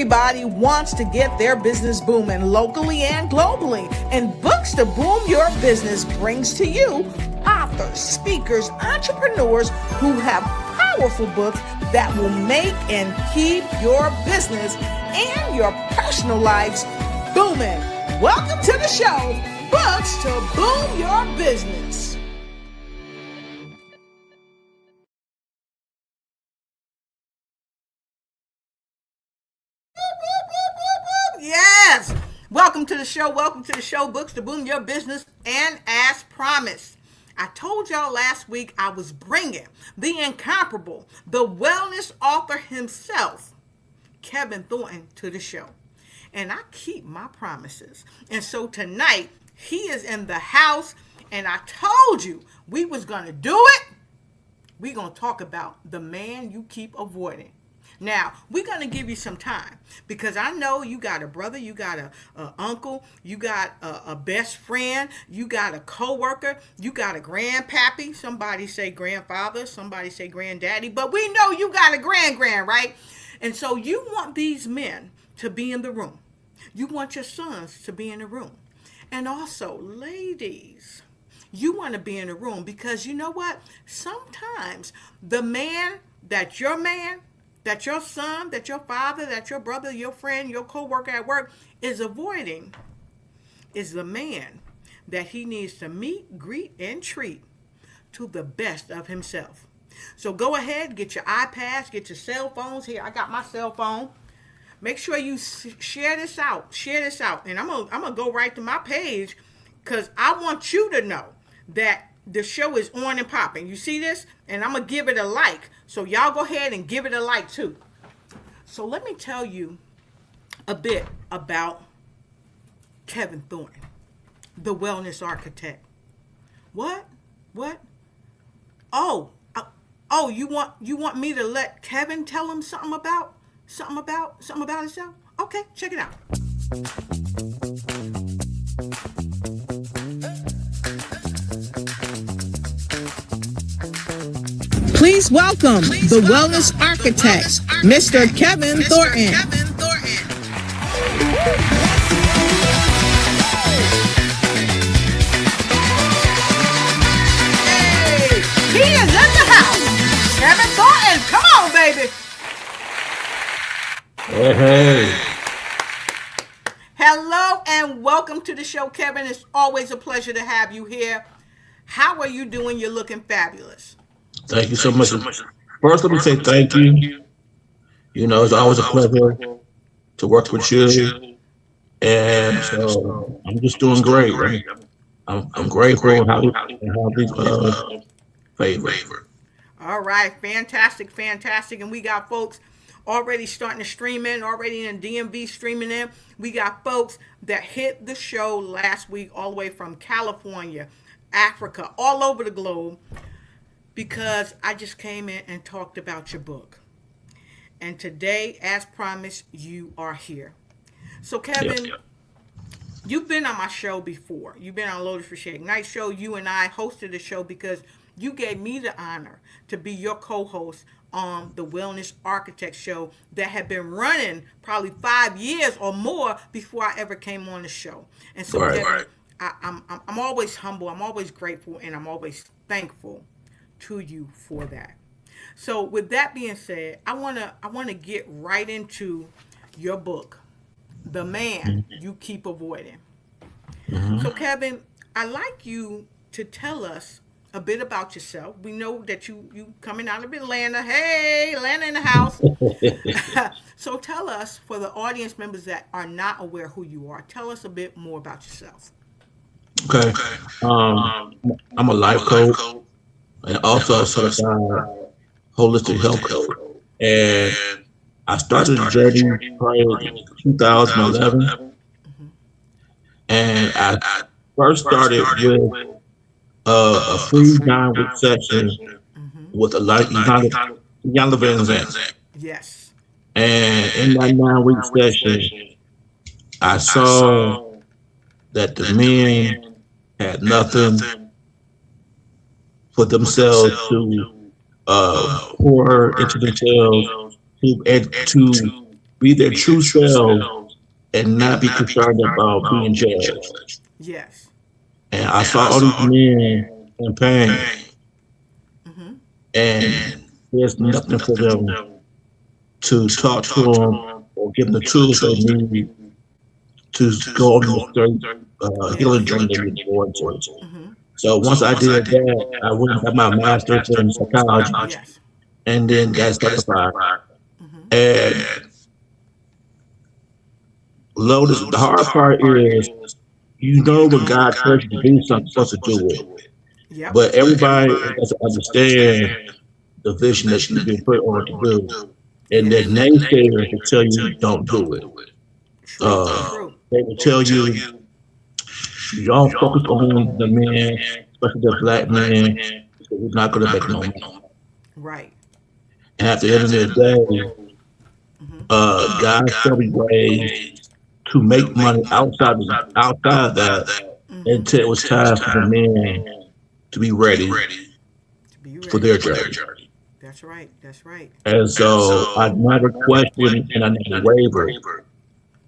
Everybody wants to get their business booming locally and globally. And Books to Boom Your Business brings to you authors, speakers, entrepreneurs who have powerful books that will make and keep your business and your personal lives booming. Welcome to the show, Books to Boom Your Business. Yes! Welcome to the show. Welcome to the show, Books to Boom Your Business. And as promised, I told y'all last week I was bringing the incomparable, the wellness author himself, Kevin Thornton, to the show. And I keep my promises. And so tonight, he is in the house, and I told you we was going to do it. We're going to talk about the man you keep avoiding. Now, we're going to give you some time because I know you got a brother, you got a uncle, you got a best friend, you got a coworker, you got a grandpappy. Somebody say grandfather, somebody say granddaddy, but we know you got a grand, right? And so you want these men to be in the room. You want your sons to be in the room. And also, ladies, you want to be in the room because you know what? Sometimes the man, that your son, that your father, that your brother, your friend, your coworker at work is avoiding is the man that he needs to meet, greet, and treat to the best of himself. So go ahead, get your iPads, get your cell phones. Here, I got my cell phone. Make sure you share this out. And I'm gonna go right to my page because I want you to know that the show is on and popping. You see this? And I'm going to give it a like. So y'all go ahead and give it a like too. So let me tell you a bit about Kevin Thornton, the wellness architect. What? Oh, you want me to let Kevin tell him something about himself? Okay, check it out. Please welcome the wellness architect, Mr. Kevin Thornton. Hey, he is in the house. Kevin Thornton, come on, baby. Hey. Hello and welcome to the show, Kevin. It's always a pleasure to have you here. How are you doing? You're looking fabulous. Thank you so much. First, let me say thank you. You know, it's always a pleasure to work with you. And so I'm just doing great. Right? I'm grateful and happy favor. All right. Fantastic. And we got folks already starting to stream in, already in DMV streaming in. We got folks that hit the show last week all the way from California, Africa, all over the globe. Because I just came in and talked about your book. And today, as promised, you are here. So, Kevin, You've been on my show before. You've been on Lotus, Riche Night Show. You and I hosted the show because you gave me the honor to be your co-host on the Wellness Architect Show that had been running probably 5 years or more before I ever came on the show. And so, Kevin, I'm always humble, I'm always grateful, and I'm always thankful to you for that. So with that being said, I wanna get right into your book, The Man You Keep Avoiding. So Kevin, I'd like you to tell us a bit about yourself. We know that you coming out of Atlanta. Hey, Atlanta in the house. So tell us, for the audience members that are not aware who you are, tell us a bit more about yourself. Okay. I'm a life coach and also a certified holistic health coach. And I started the journey probably in 2011. And I first started with a free 9-week session with a young living exam. Yes. And in that 9-week session, I saw that the men had nothing for themselves to pour into themselves to be their true selves and not be concerned about being judged. Yes. And I saw all these men in pain, Mm-hmm. and there's nothing for them to talk to them or give them the tools they need to go on the straight healing journey they need to go into. Mm-hmm. So once I did that, I went and got my master's in psychology Yes. and then got certified. Mm-hmm. And Lotus, the hard part is you know when God tells you to do something, you're supposed to do it. Yep. But everybody doesn't understand the vision that you've been put on to do. And Yes. then naysayers will tell you don't do it. True. True. They will tell you you don't focus on the men, especially the black men, because we're not going to make no money. Right. And at the end of the day, Mm-hmm. God showed me ways to make money outside of that Mm-hmm. until it was time for the men to be ready To be for ready. their journey. That's right. That's right. And so I never questioned and I never wavered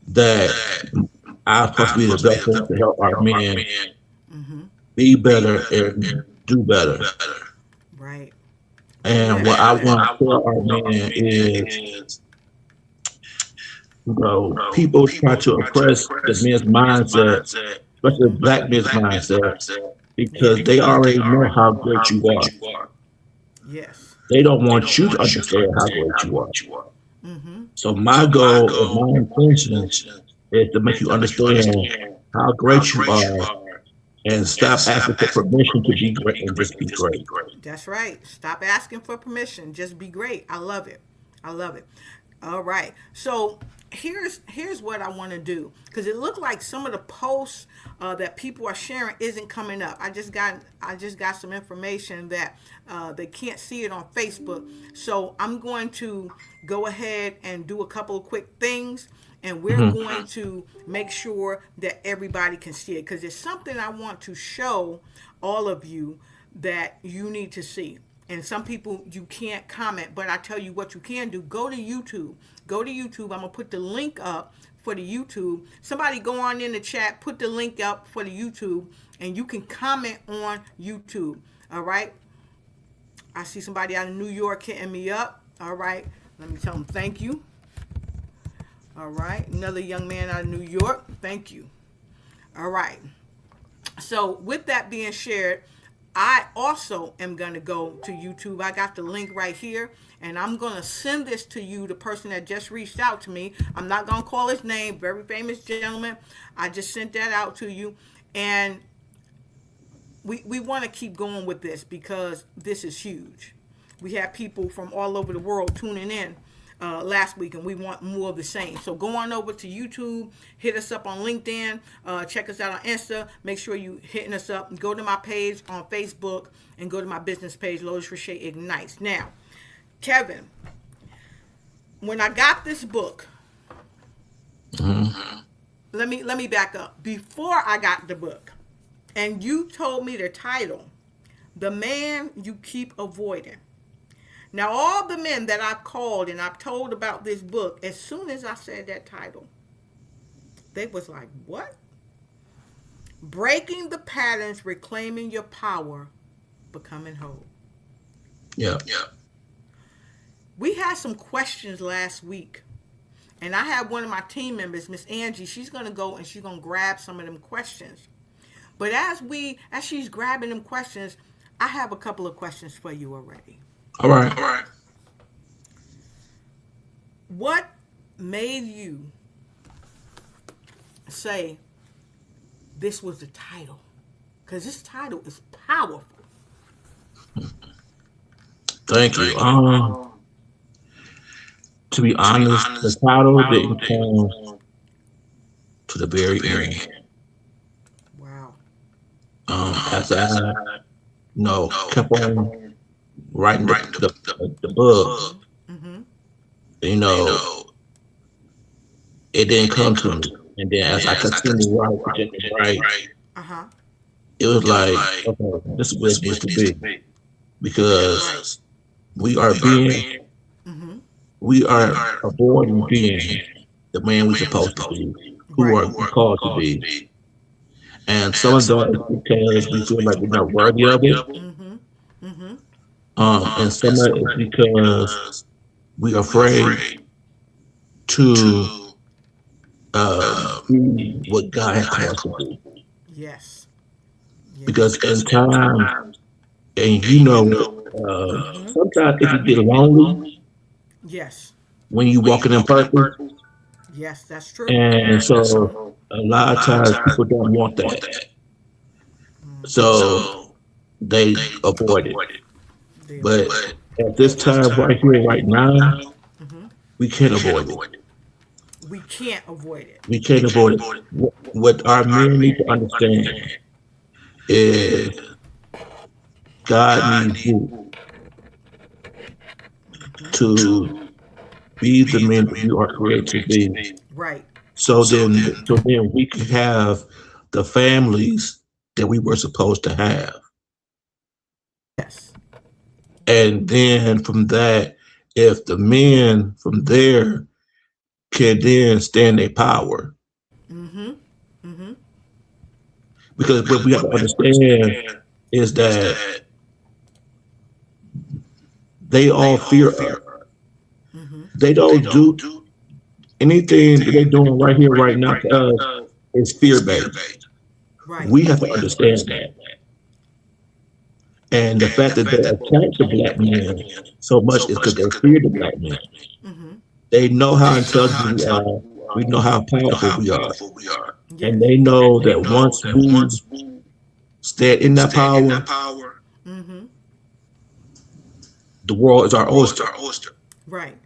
that I'm supposed to be the vessel to help our men Mm-hmm. be better and do better. Right. And what Yes. I Yes. want to tell our men is, people try to oppress the men's mindset, especially the Mm-hmm. black men's mindset, because Yes. they already know how great you are. Yes. They don't want you to understand how great you are. Mm-hmm. So my goal and my intention is to make you understand how great you are and stop asking for permission to be great and just be great. That's right. Stop asking for permission. Just be great. I love it. I love it. All right. So here's what I want to do, because it looked like some of the posts that people are sharing isn't coming up. I just got some information that they can't see it on Facebook. So I'm going to go ahead and do a couple of quick things, and we're Hmm. going to make sure that everybody can see it, because it's something I want to show all of you that you need to see. And some people, you can't comment, but I tell you what you can do. Go to YouTube. Go to YouTube. I'm going to put the link up for the YouTube. Somebody go on in the chat, put the link up for the YouTube, and you can comment on YouTube. All right. I see somebody out of New York hitting me up. All right. Let me tell them thank you. All right. Another young man out of New York. Thank you. All right. So with that being shared, I also am going to go to YouTube. I got the link right here, and I'm going to send this to you, the person that just reached out to me. I'm not going to call his name, very famous gentleman. I just sent that out to you. And we want to keep going with this because this is huge. We have people from all over the world tuning in last week, and we want more of the same. So go on over to YouTube, hit us up on LinkedIn, check us out on Insta. Make sure you hitting us up. Go to my page on Facebook and go to my business page, Lotus Riché Ignites. Now, Kevin, when I got this book, let me back up. Before I got the book, and you told me the title, "The Man You Keep Avoiding." Now, all the men that I've called and I've told about this book, as soon as I said that title, they was like, what? Breaking the patterns, reclaiming your power, becoming whole. Yeah. We had some questions last week, and I had one of my team members, Miss Angie, she's going to go and she's going to grab some of them questions. But as she's grabbing them questions, I have a couple of questions for you already. All right. What made you say this was the title? Because this title is powerful. Thank you. To be honest, the title didn't come to the very end. Wow. As I kept on writing the book, Mm-hmm. it didn't come to me. And then as I continued to write, Uh-huh. it was like, okay, this is where it needs to be. Because we are being Mm-hmm. we are avoiding being the man we're supposed to be, who Right. are called to be. And some of that is because we feel like we're not worthy of it. Mm-hmm. Mm-hmm. And some of it is because we're afraid to be what God has called us to be. Yes. Because Yes. in times, and Mm-hmm. sometimes it can get lonely Yes. when you walking in purpose. Yes, that's true. And Mm-hmm. so a lot of times people don't want that. Mm-hmm. So they avoid it. They But avoid it. at this time right here, right now, Mm-hmm. we can't avoid it. We can't avoid it. We can't avoid it. What our men need to understand is God needs you Mm-hmm. to be the men that you are created to be. Right. So then we can have the families that we were supposed to have. Yes. And then from that, if the men from there can then stand their power, Mm-hmm. Mm-hmm. because what we have to understand is that they all fear us. Mm-hmm. They don't do anything that they're doing right here, right now to us is fear based. Right. We have to understand that. And the fact that they attack the black men so much is because they fear the black men. Mm-hmm. They know how intelligent we are. We know how powerful we are. And Yes. they know that once we stand in that power, Mm-hmm. the world is our oyster. Right.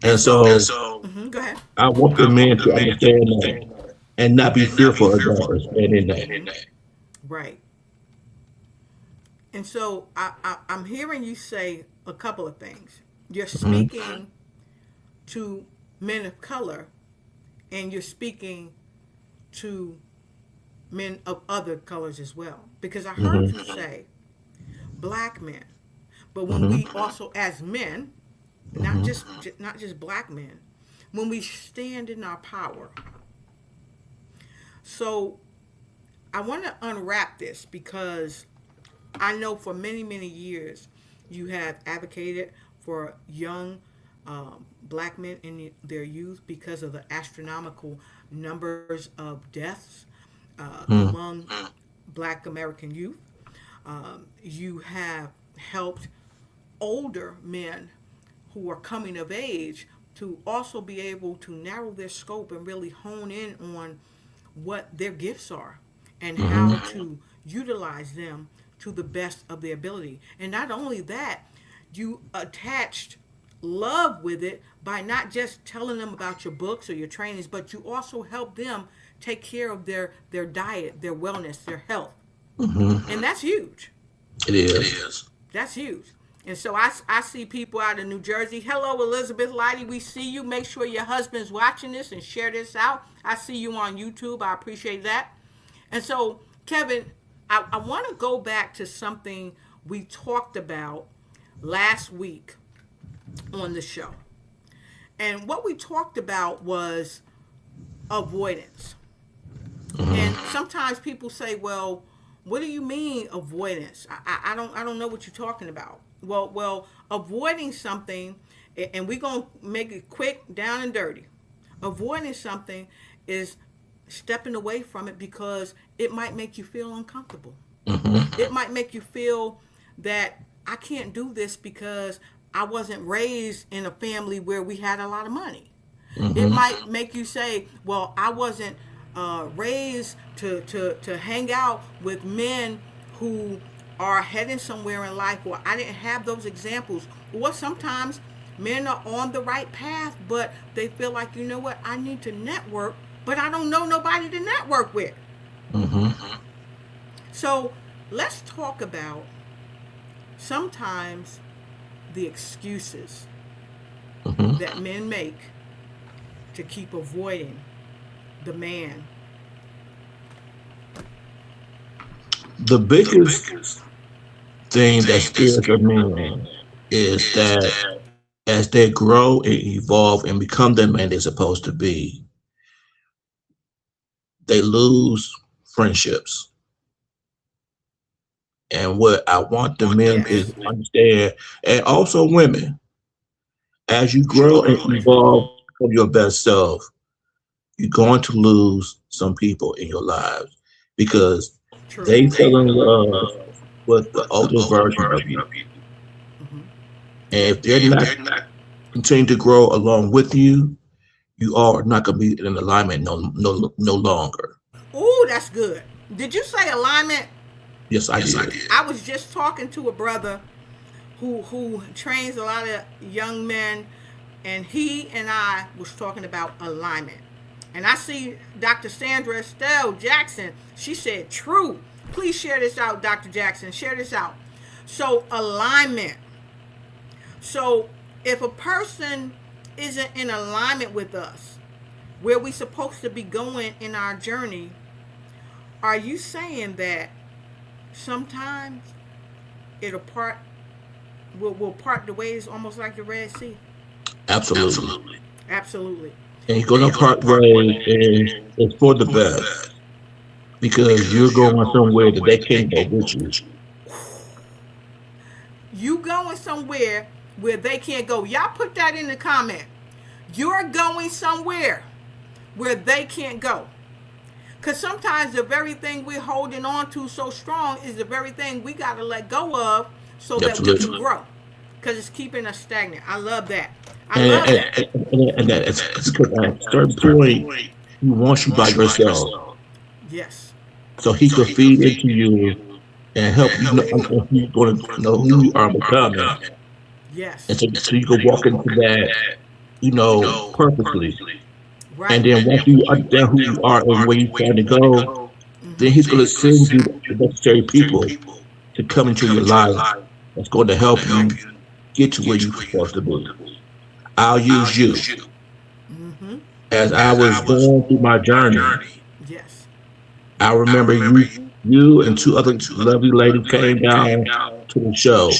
And And so, so mm-hmm. Go ahead. I want the men to understand that and not be fearful of that and stand in that. Mm-hmm. Right. And so I'm hearing you say a couple of things. You're Mhm. speaking to men of color, and you're speaking to men of other colors as well. Because I heard Mhm. you say black men, but when Mhm. we also as men, not Mhm. just not just black men, when we stand in our power. So I want to unwrap this because I know for many, many years you have advocated for young black men in their youth because of the astronomical numbers of deaths Mhm. among black American youth. You have helped older men who are coming of age to also be able to narrow their scope and really hone in on what their gifts are and how Mhm. to utilize them to the best of their ability. And not only that, you attached love with it by not just telling them about your books or your trainings, but you also help them take care of their diet, their wellness, their health. Mhm. And that's huge. It is. That's huge. And so I see people out in New Jersey. Hello, Elizabeth Lighty. We see you. Make sure your husband's watching this and share this out. I see you on YouTube. I appreciate that. And so, Kevin, I want to go back to something we talked about last week on the show. And what we talked about was avoidance. Mhm. And sometimes people say, "Well, what do you mean avoidance? I don't know what you're talking about." Well, avoiding something, and we're gonna make it quick, down and dirty. Avoiding something is stepping away from it because it might make you feel uncomfortable. Mhm. It might make you feel that I can't do this because I wasn't raised in a family where we had a lot of money. It Mhm. might make you say, well, I wasn't raised to hang out with men who are heading somewhere in life, or I didn't have those examples. Or sometimes men are on the right path, but they feel like, you know what, I need to network, but I don't know nobody to network with. Mhm. So let's talk about sometimes the excuses Mhm. that men make to keep avoiding the man. The biggest thing that scares a man is that as they grow and evolve and become the man they're supposed to be, they lose friendships. And what I want the men is Yes. to understand, and also women, as you grow and evolve of your best self, you're going to lose some people in your lives because True. they fell in love with the older version of you. Hmm. And if they're not continuing to grow along with you, you are not going to be in alignment no longer. Ooh, that's good. Did you say alignment? Yes, I did. I was just talking to a brother who trains a lot of young men, and he and I was talking about alignment. And I see Dr. Sandra Estelle Jackson. She said, "True." Please share this out, Dr. Jackson. Share this out. So alignment. So if a person isn't in alignment with us, where we supposed to be going in our journey, are you saying that sometimes it'll part will part the ways almost like the Red Sea? Absolutely. Absolutely. And you're going to part ways, and it's for the best because you're going somewhere that they can't go with you. You going somewhere where they can't go. Y'all put that in the comment. You're going somewhere where they can't go. Because sometimes the very thing we're holding on to so strong is the very thing we got to let go of so that we can grow. Because it's keeping us stagnant. I love that. I love that. And that it's because at a certain point, he wants you by yourself. Yes. So he could feed into you and help you know he's going to know who you are becoming. Yes. And so you can walk into that, purposely. Right. And then once you understand who you are and where you're trying to go, then he's going to send you the necessary people to come into your life that's going to help you get to where you're supposed to be. I'll use you. Mm-hmm. As I was going through my journey, Yes. I remember you and two other lovely ladies came down to the show,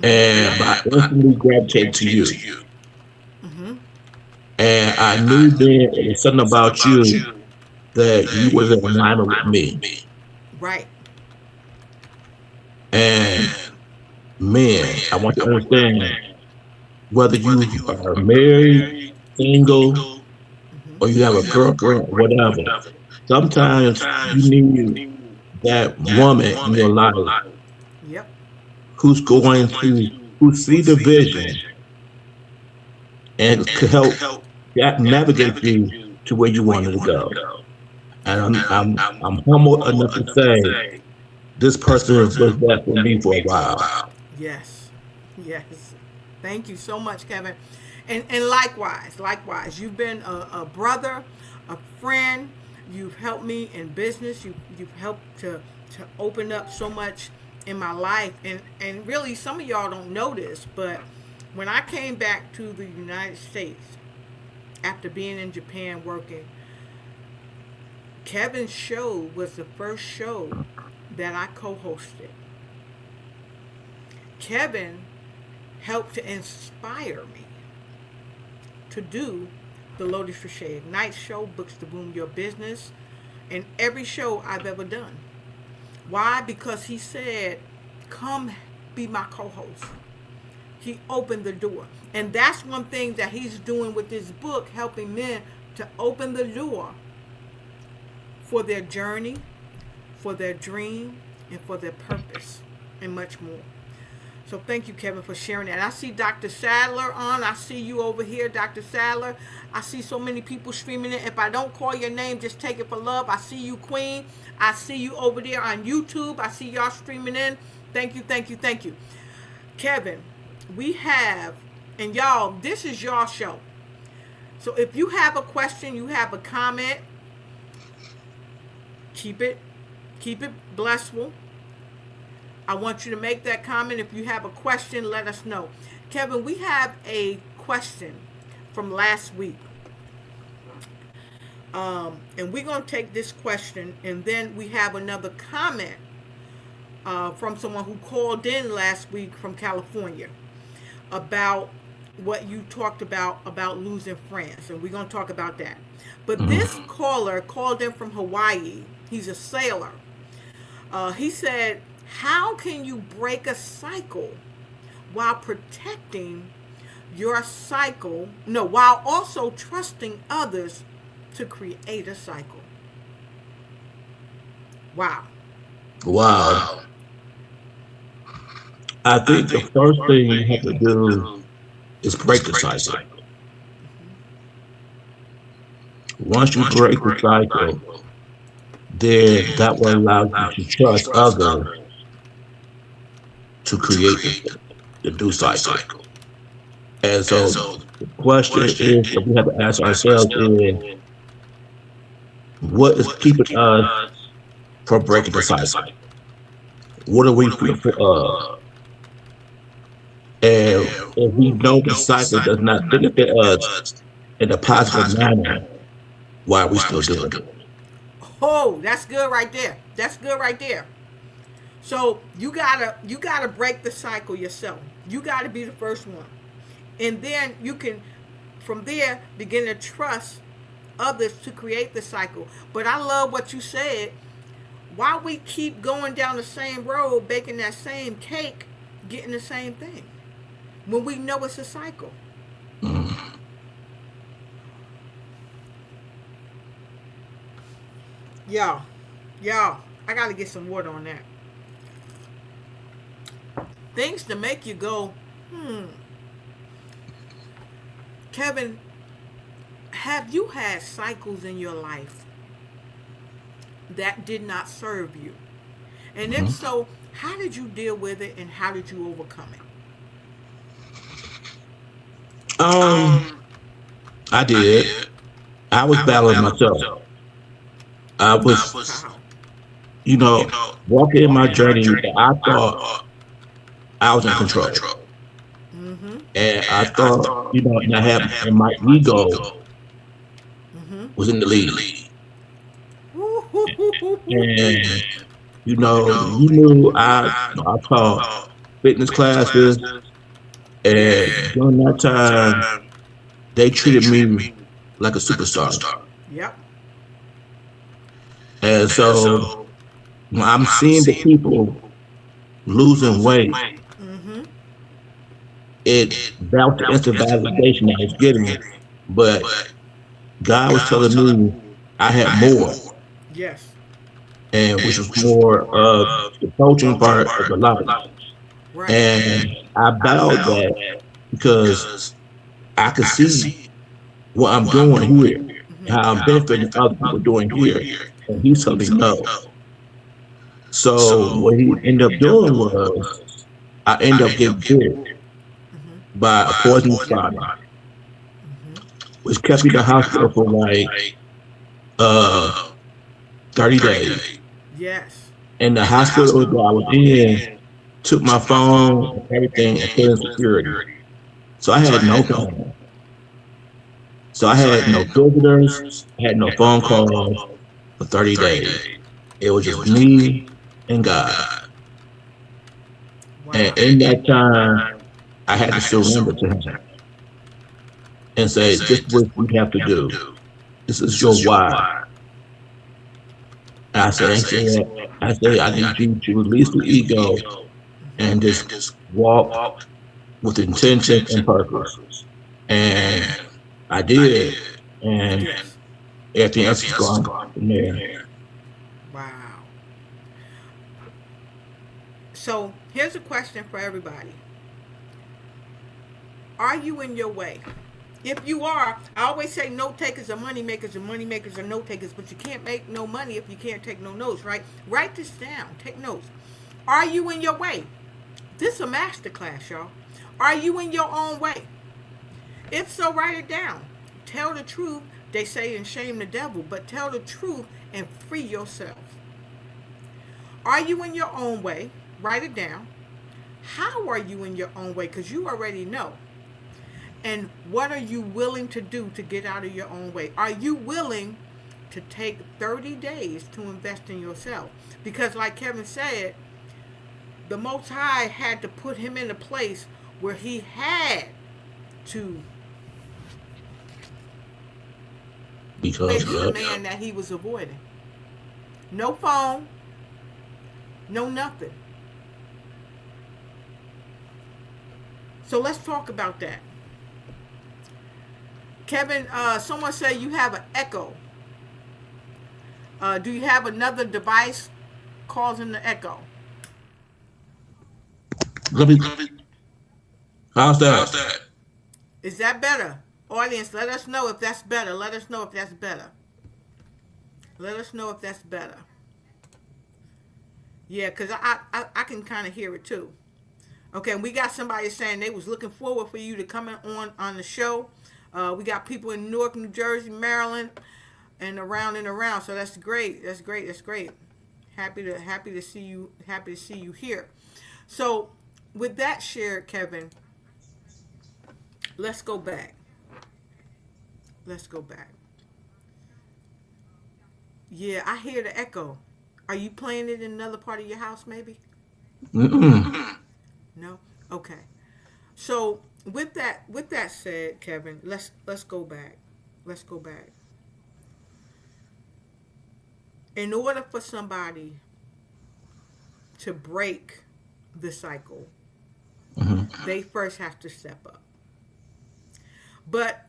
and I instantly gravitated to you. Mm-hmm. And I knew then it was something about you that you was in alignment with me. Right. And man, I want you to understand whether you are married, single, Mm-hmm. or you have a girlfriend, whatever. Sometimes you need that woman in your life Yep. who's going to who see the vision and could help navigate you to where you wanted to go. And I'm humble enough to say this person was that for me for a while. Yes. Yes. Thank you so much, Kevin. And likewise, you've been a brother, a friend. You've helped me in business. You've helped to open up so much in my life. And really, some of y'all don't know this, but when I came back to the United States after being in Japan working, Kevin's show was the first show that I co-hosted. Kevin helped to inspire me to do the Lotus Riche Ignite show, Books to Boom Your Business, and every show I've ever done. Why? Because he said, come be my co-host. He opened the door. And that's one thing that he's doing with this book, helping men to open the door for their journey, for their dream, and for their purpose, and much more. So thank you, Kevin, for sharing that. I see Dr. Sadler on. I see you over here, Dr. Sadler. I see so many people streaming it. If I don't call your name, just take it for love. I see you, Queen. I see you over there on YouTube. I see y'all streaming in. Thank you, thank you, thank you. Kevin, we have, and y'all, this is your show. So if you have a question, you have a comment, keep it blissful. I want you to make that comment. If you have a question, let us know. Kevin, we have a question from last week. And we're going to take this question, and then we have another comment from someone who called in last week from California about what you talked about losing friends, and we're going to talk about that. But this caller called in from Hawaii. He's a sailor. He said, how can you break a cycle while protecting your cycle? No, while also trusting others to create a cycle. Wow. Wow. I think the first thing you have to do is break the cycle. Once you break the cycle, then that will allow you to trust others to create the new cycle. And so the question is that we have to ask ourselves is, what is keeping us from breaking the cycle? What are we fearful of? And if we know the cycle does not benefit us in a positive manner, why are we still doing it? Oh, that's good right there. That's good right there. So you gotta break the cycle yourself. You gotta be the first one. And then you can from there begin to trust others to create the cycle. But I love what you said. Why we keep going down the same road, baking that same cake, getting the same thing, when we know it's a cycle? Y'all, I gotta get some water on that. Things to make you go, Kevin, have you had cycles in your life that did not serve you? And if so, how did you deal with it and how did you overcome it? I did. I was battling myself. I was, Wow. walking in my journey. I thought I was in control, Mm-hmm. and I thought, and I had, and my ego Mm-hmm. was in the lead. And you knew I taught fitness classes, and during that time, they treated me like a superstar. Yep. And so when I'm seeing the people losing weight, Mm-hmm. it about the instant validation I was getting, but God was telling me I had more, Yes. and which was more of the coaching part of the life. Right. And I battled that because I could see what I'm doing here, how I'm benefiting other people doing here. And he's telling me no. So what he ended up doing was I ended up getting bit Mm-hmm. by a poison spider, Mm-hmm. which kept me in the hospital for like uh 30 days. Yes. And the hospital that I was in took my phone and everything and put in security. So I had no phone. So I had no visitors, I had no phone calls for 30 days. It was just me and God. Wow. And in that time, I had to surrender to him and say, this is what we have to do. This is your why. I say, I need you to release the ego and just walk with intention and purpose. And I did. And Yes. everything else is gone from there. Wow. So here's a question for everybody. Are you in your way? If you are, I always say note takers are money makers and money makers are note takers, but you can't make no money if you can't take no notes, right? Write this down. Take notes. Are you in your way? This is a master class, y'all. Are you in your own way? If so, write it down. Tell the truth. They say and shame the devil, but tell the truth and free yourself. Are you in your own way? Write it down. How are you in your own way? Because you already know. And what are you willing to do to get out of your own way? Are you willing to take 30 days to invest in yourself? Because like Kevin said, the Most High had to put him in a place where he had to Because face the man that he was avoiding. No phone, no nothing. So let's talk about that. Kevin, someone said you have an echo. Do you have another device causing the echo? let me. How's that? Is that better? Audience, let us know if that's better. Let us know if that's better. Let us know if that's better. Yeah, because I can kind of hear it too. Okay, we got somebody saying they was looking forward for you to come on the show. We got people in Newark, New Jersey, Maryland, and around and around. So that's great. That's great. That's great. Happy to see you. Happy to see you here. So with that shared, Kevin, let's go back. Let's go back. Yeah, I hear the echo. Are you playing it in another part of your house, maybe? Mm-mm. No. Okay. So with that said, Kevin, let's go back. Let's go back. In order for somebody to break the cycle, they first have to step up. But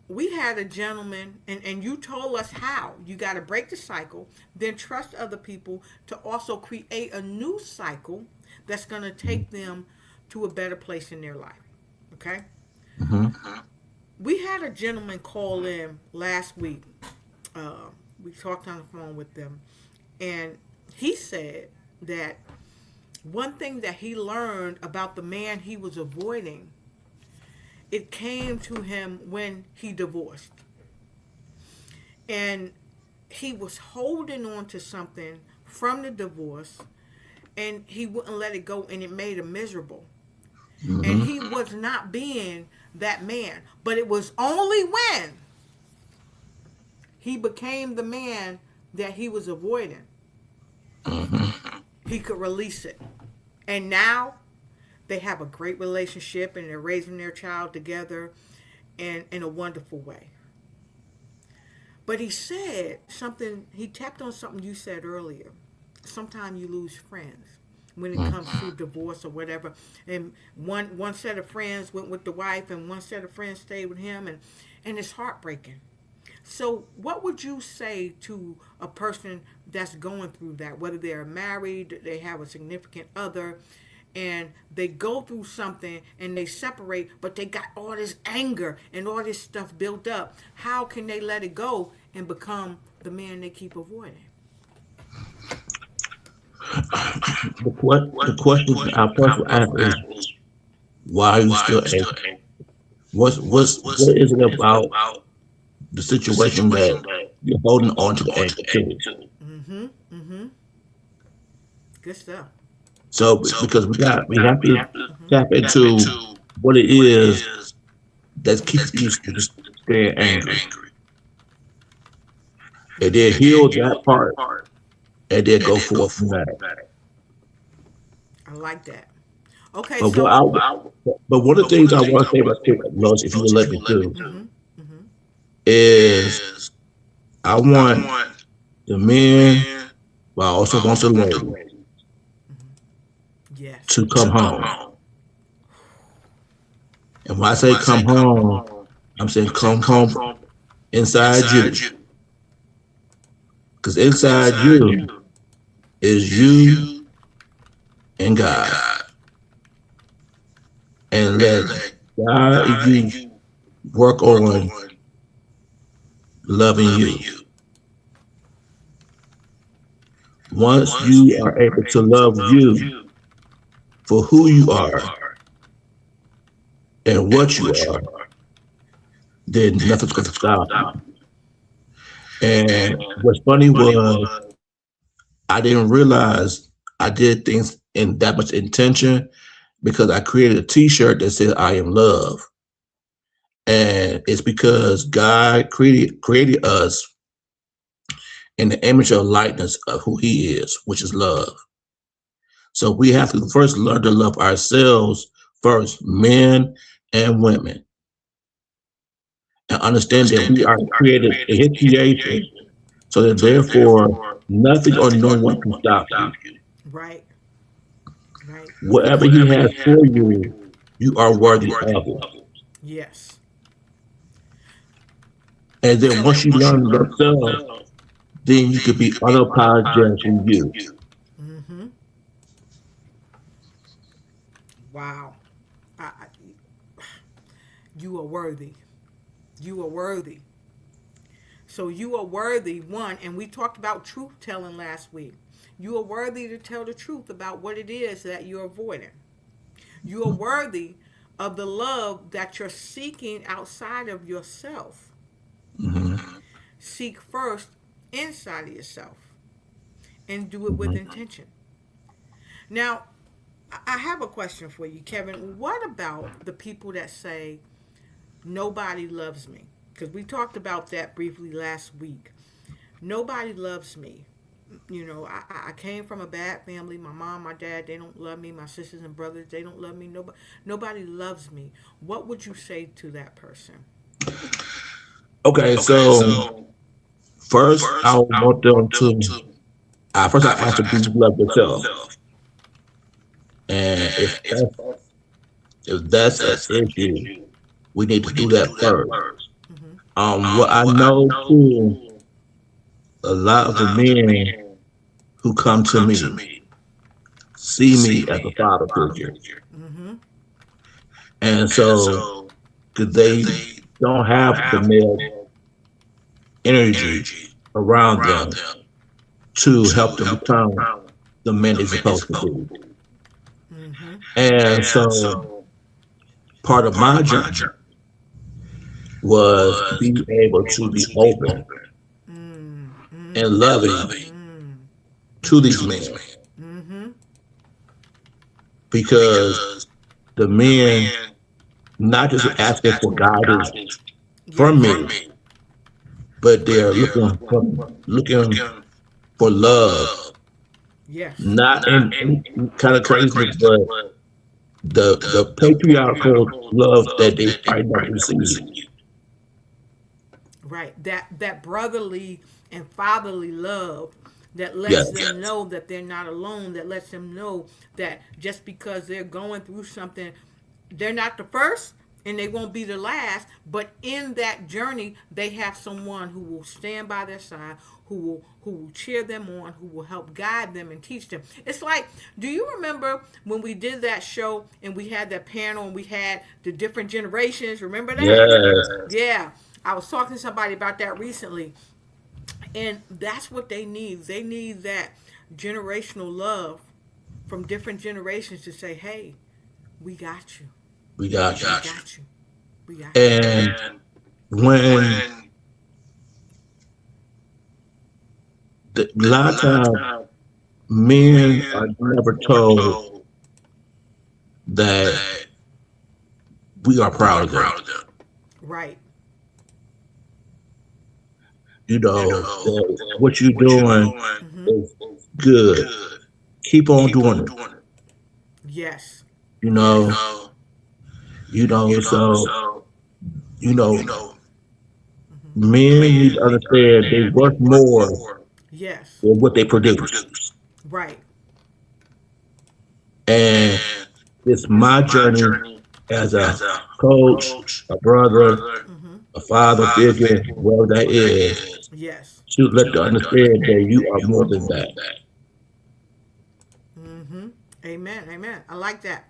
we had a gentleman, and you told us how. You got to break the cycle, then trust other people to also create a new cycle that's going to take them to a better place in their life. Okay? We had a gentleman call in last week. We talked on the phone with them, and he said that one thing that he learned about the man he was avoiding, it came to him when he divorced. And he was holding on to something from the divorce, and he wouldn't let it go, and it made him miserable. And he was not being that man. But it was only when he became the man that he was avoiding, he could release it. And now they have a great relationship, and they're raising their child together and in a wonderful way. But he said something, he tapped on something you said earlier. Sometimes you lose friends when it comes to divorce or whatever. And one set of friends went with the wife, and one set of friends stayed with him, and it's heartbreaking. So what would you say to a person that's going through that, whether they're married, they have a significant other, and they go through something and they separate, but they got all this anger and all this stuff built up? How can they let it go and become the man they keep avoiding? The question I first will ask is, why are you still angry? What is it about the situation that you're holding on to the anger to? Good stuff. So because we have to tap into what it is that keeps you staying angry, and then heal that part, and then go forth from that. I like that. Okay, But so but one of the things I want to say about Lotus, if you would let me do, is I want the men, but I also want the ladies yes, to come home. And when I say come home, I'm saying come home inside you. Because inside you is you and God. And let God you work on loving you. Once you are able to love you for who you are and what you are, then nothing's going to stop you. And what's funny was I didn't realize I did things in that much intention because I created a t-shirt that said I am love. And it's because God created us in the image of likeness of who he is, which is love. So we have to first learn to love ourselves first, men and women. and understand that we are created in His creation, so that therefore nothing or no one can stop you. Right. Right. Whatever He has for you, you are worthy of it. Yes. And then So. once you learn yourself, then you could be unapologetically you. Mm-hmm. Wow. You are worthy. You are worthy. So you are worthy, one, and we talked about truth telling last week. You are worthy to tell the truth about what it is that you're avoiding. You are worthy of the love that you're seeking outside of yourself. Hmm. Seek first inside of yourself and do it with Hmm. intention. Now, I have a question for you, Kevin. What about the people that say, nobody loves me? Because we talked about that briefly last week. Nobody loves me. I came from a bad family. My mom, my dad, they don't love me. My sisters and brothers, they don't love me. Nobody loves me. What would you say to that person? Okay, so first I want them to. First I ask them, do you love yourself? And if that's an issue, we need to do that first. Mm-hmm. What I know too, a lot of the men who come to me see me as a father figure, Mm-hmm. and so because they don't have the male energy around them to help them become the men they're supposed to be. Mm-hmm. And so part of my journey was being able to be open and Mm-hmm. loving to these Mm-hmm. men, Mm-hmm. because the men not just asking for guidance from Yes. me, but they're looking for love. Yes. Not in kind of craziness, but the patriarchal love that they probably never received. Right. That brotherly and fatherly love that lets Yes, them know that they're not alone, that lets them know that just because they're going through something, they're not the first and they won't be the last, but in that journey they have someone who will stand by their side, who will cheer them on, who will help guide them and teach them. It's like, do you remember when we did that show and we had that panel and we had the different generations? Remember that? yes, Yeah. I was talking to somebody about that recently, and that's what they need. They need that generational love from different generations to say, hey, we got you. we got We you. got you. We got you. And when a lot of times men are never told that we are proud of them. Right. That what you're doing Mm-hmm. is good. Keep on doing it. Yes. You Yes. know, so you know, Mm-hmm. men need to understand they worth more Yes. than what they produce. Right. And it's my journey as a coach, a brother, Mm-hmm. a father figure, whatever that is, Yes. to let them understand that you are more than that. Mm-hmm. Amen. Amen. I like that.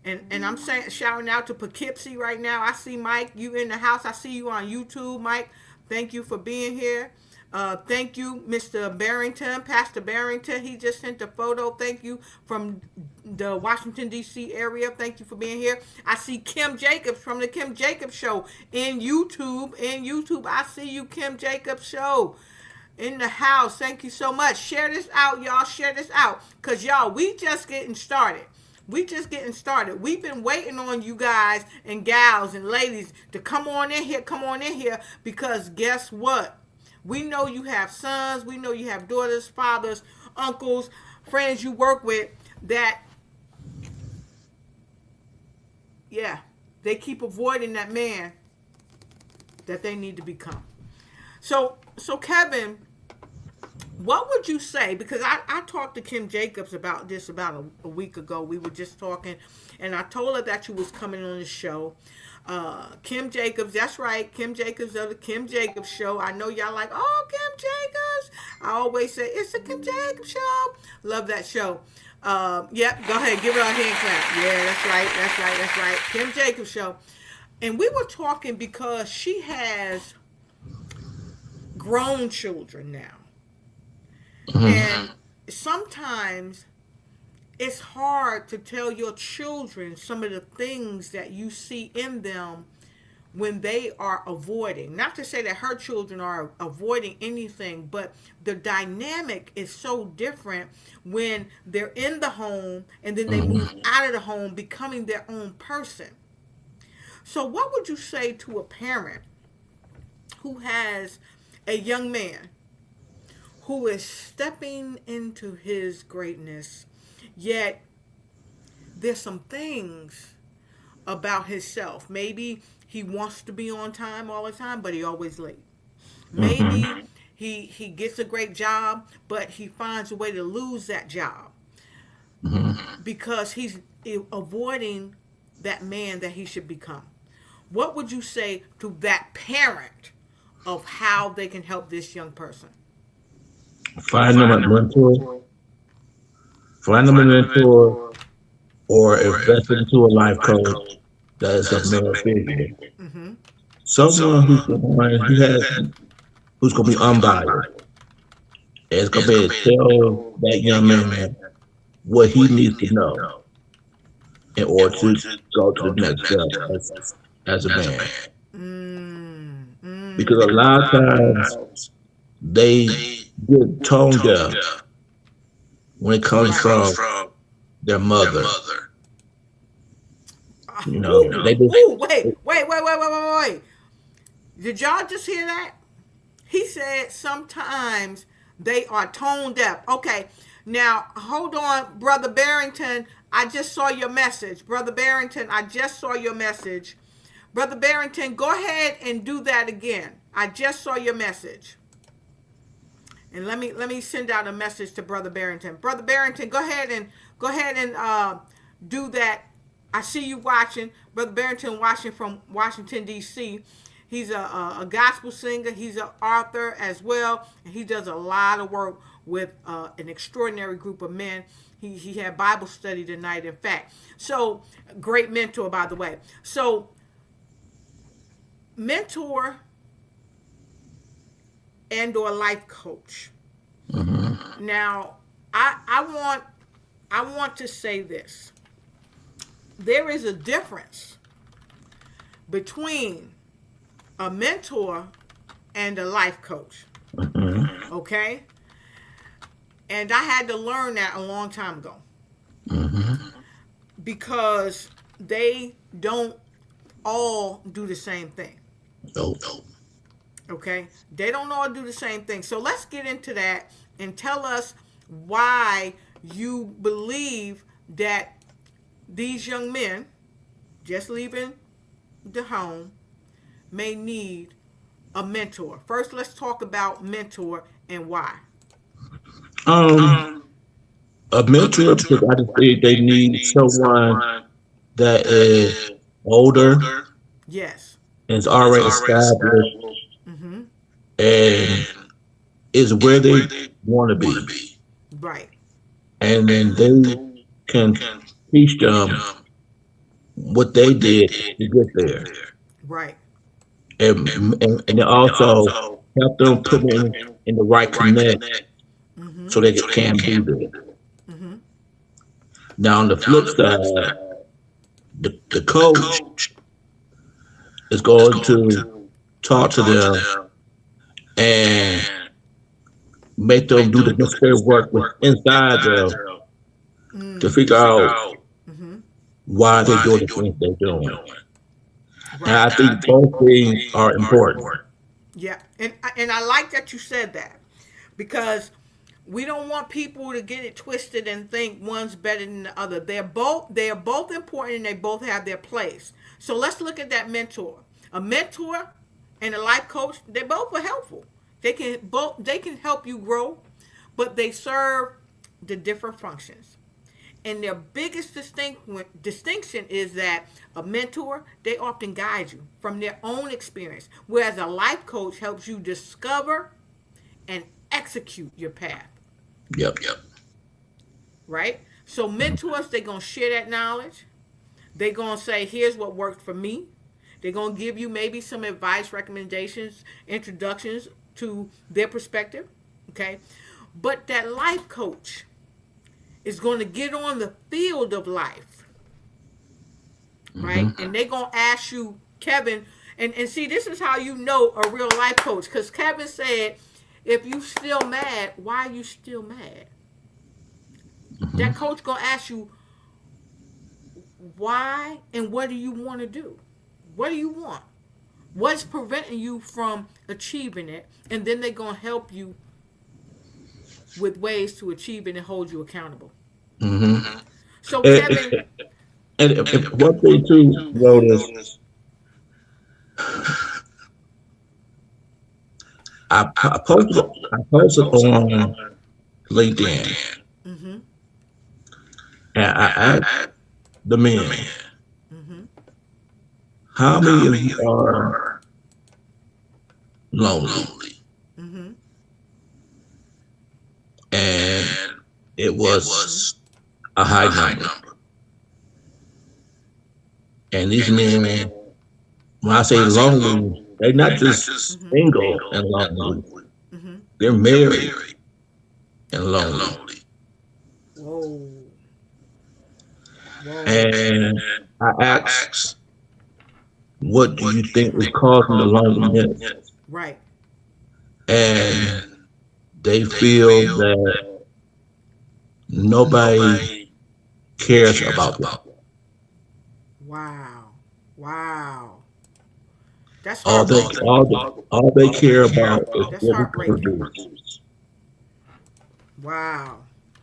And I'm saying, shouting out to Poughkeepsie right now. I see Mike, you in the house. I see you on YouTube, Mike. Thank you for being here. Thank you, Mr. Barrington, Pastor Barrington. He just sent a photo. Thank you from the Washington D.C. area. Thank you for being here. I see Kim Jacobs from the Kim Jacobs Show in YouTube. In YouTube, I see you, Kim Jacobs Show in the house. Thank you so much. Share this out, y'all. Share this out. Because, y'all, we just getting started. We just getting started. We've been waiting on you guys and gals and ladies to come on in here. Come on in here. Because guess what? We know you have sons. We know you have daughters, fathers, uncles, friends you work with that, yeah, they keep avoiding that man. that they need to become. So Kevin, what would you say? Because I talked to Kim Jacobs about this about a week ago. We were just talking, and I told her that you was coming on the show. Kim Jacobs, that's right, Kim Jacobs of the Kim Jacobs Show. I know y'all like, oh, Kim Jacobs. I always say, it's the Kim Jacobs Show. Love that show. Go ahead, give her a hand clap. Yeah, that's right. Kim Jacobs Show. And we were talking because she has grown children now. And sometimes it's hard to tell your children some of the things that you see in them when they are avoiding. Not to say that her children are avoiding anything, but the dynamic is so different when they're in the home and then they move out of the home, becoming their own person. So what would you say to a parent who has a young man who is stepping into his greatness, yet there's some things about himself? Maybe he wants to be on time all the time, but he always late. Maybe he gets a great job, but he finds a way to lose that job because he's avoiding that man that he should become. What would you say to that parent of how they can help this young person? Find them a mentor. Find them a mentor, or invest into a life coach that is a male figure. Someone who's going to be unbiased. And it's going to be able to tell that young man what he needs to know in order to go to the next step as a man. Because a lot of times they get tone deaf when it comes from their mother. You know, they just, wait. Did y'all just hear that? He said sometimes they are tone deaf. Okay, now hold on, Brother Barrington. I just saw your message. Brother Barrington, I just saw your message. Brother Barrington, go ahead and do that again. I just saw your message. And let me send out a message to Brother Barrington. Brother Barrington, go ahead and do that. I see you watching. Brother Barrington watching from Washington, D.C. He's a gospel singer. He's an author as well. And he does a lot of work with an extraordinary group of men. He had Bible study tonight, in fact. So, great mentor, by the way. So, mentor and or life coach. Now, I want to say this. There is a difference between a mentor and a life coach. Okay? And I had to learn that a long time ago. Because they don't all do the same thing. Okay? They don't all do the same thing. So let's get into that and tell us why you believe that these young men just leaving the home may need a mentor. First, let's talk about mentor and why. A mentor, because I just think they need someone that is older, yes, and is already established, and is where they want to be. Right. And then they can teach them what they did to get there. Right. And also help them put in the right connect so they can be there. Now on the flip side, the coach is going to talk to them and make them do the necessary work inside them to figure out why they're doing the things they're doing. Right. And I think both things are important. Yeah, and I like that you said that, because we don't want people to get it twisted and think one's better than the other. They are both important and they both have their place. So let's look at that mentor. A mentor and a life coach, they both are helpful. They can help you grow, but they serve the different functions. And their biggest distinction is that a mentor, they often guide you from their own experience, whereas a life coach helps you discover and execute your path. Yep. Yep. Right? So mentors, they're gonna share that knowledge. They're gonna say, here's what worked for me. They're gonna give you maybe some advice, recommendations, introductions to their perspective. Okay. But that life coach is going to get on the field of life, right? And they're going to ask you, Kevin, and see, this is how you know a real life coach, because Kevin said, if you still mad, why are you still mad? That coach going to ask you, why and what do you want to do? What do you want? What's preventing you from achieving it? And then they're going to help you with ways to achieve it and hold you accountable. So Kevin, And one thing too, Lotus, I posted on LinkedIn, mm-hmm, and I asked the men, mm-hmm, how many of you are lonely? mm-hmm, And it was a high number. And these men, when I say lonely, they're not just mm-hmm, single and lonely. mm-hmm. They're married and lonely. Whoa, whoa, And I asked, what do you think is causing the loneliness? right, And they feel that nobody cares about them. wow, wow. That's All they heartbreaking. all they care about is That's what we heartbreaking. produce. Wow.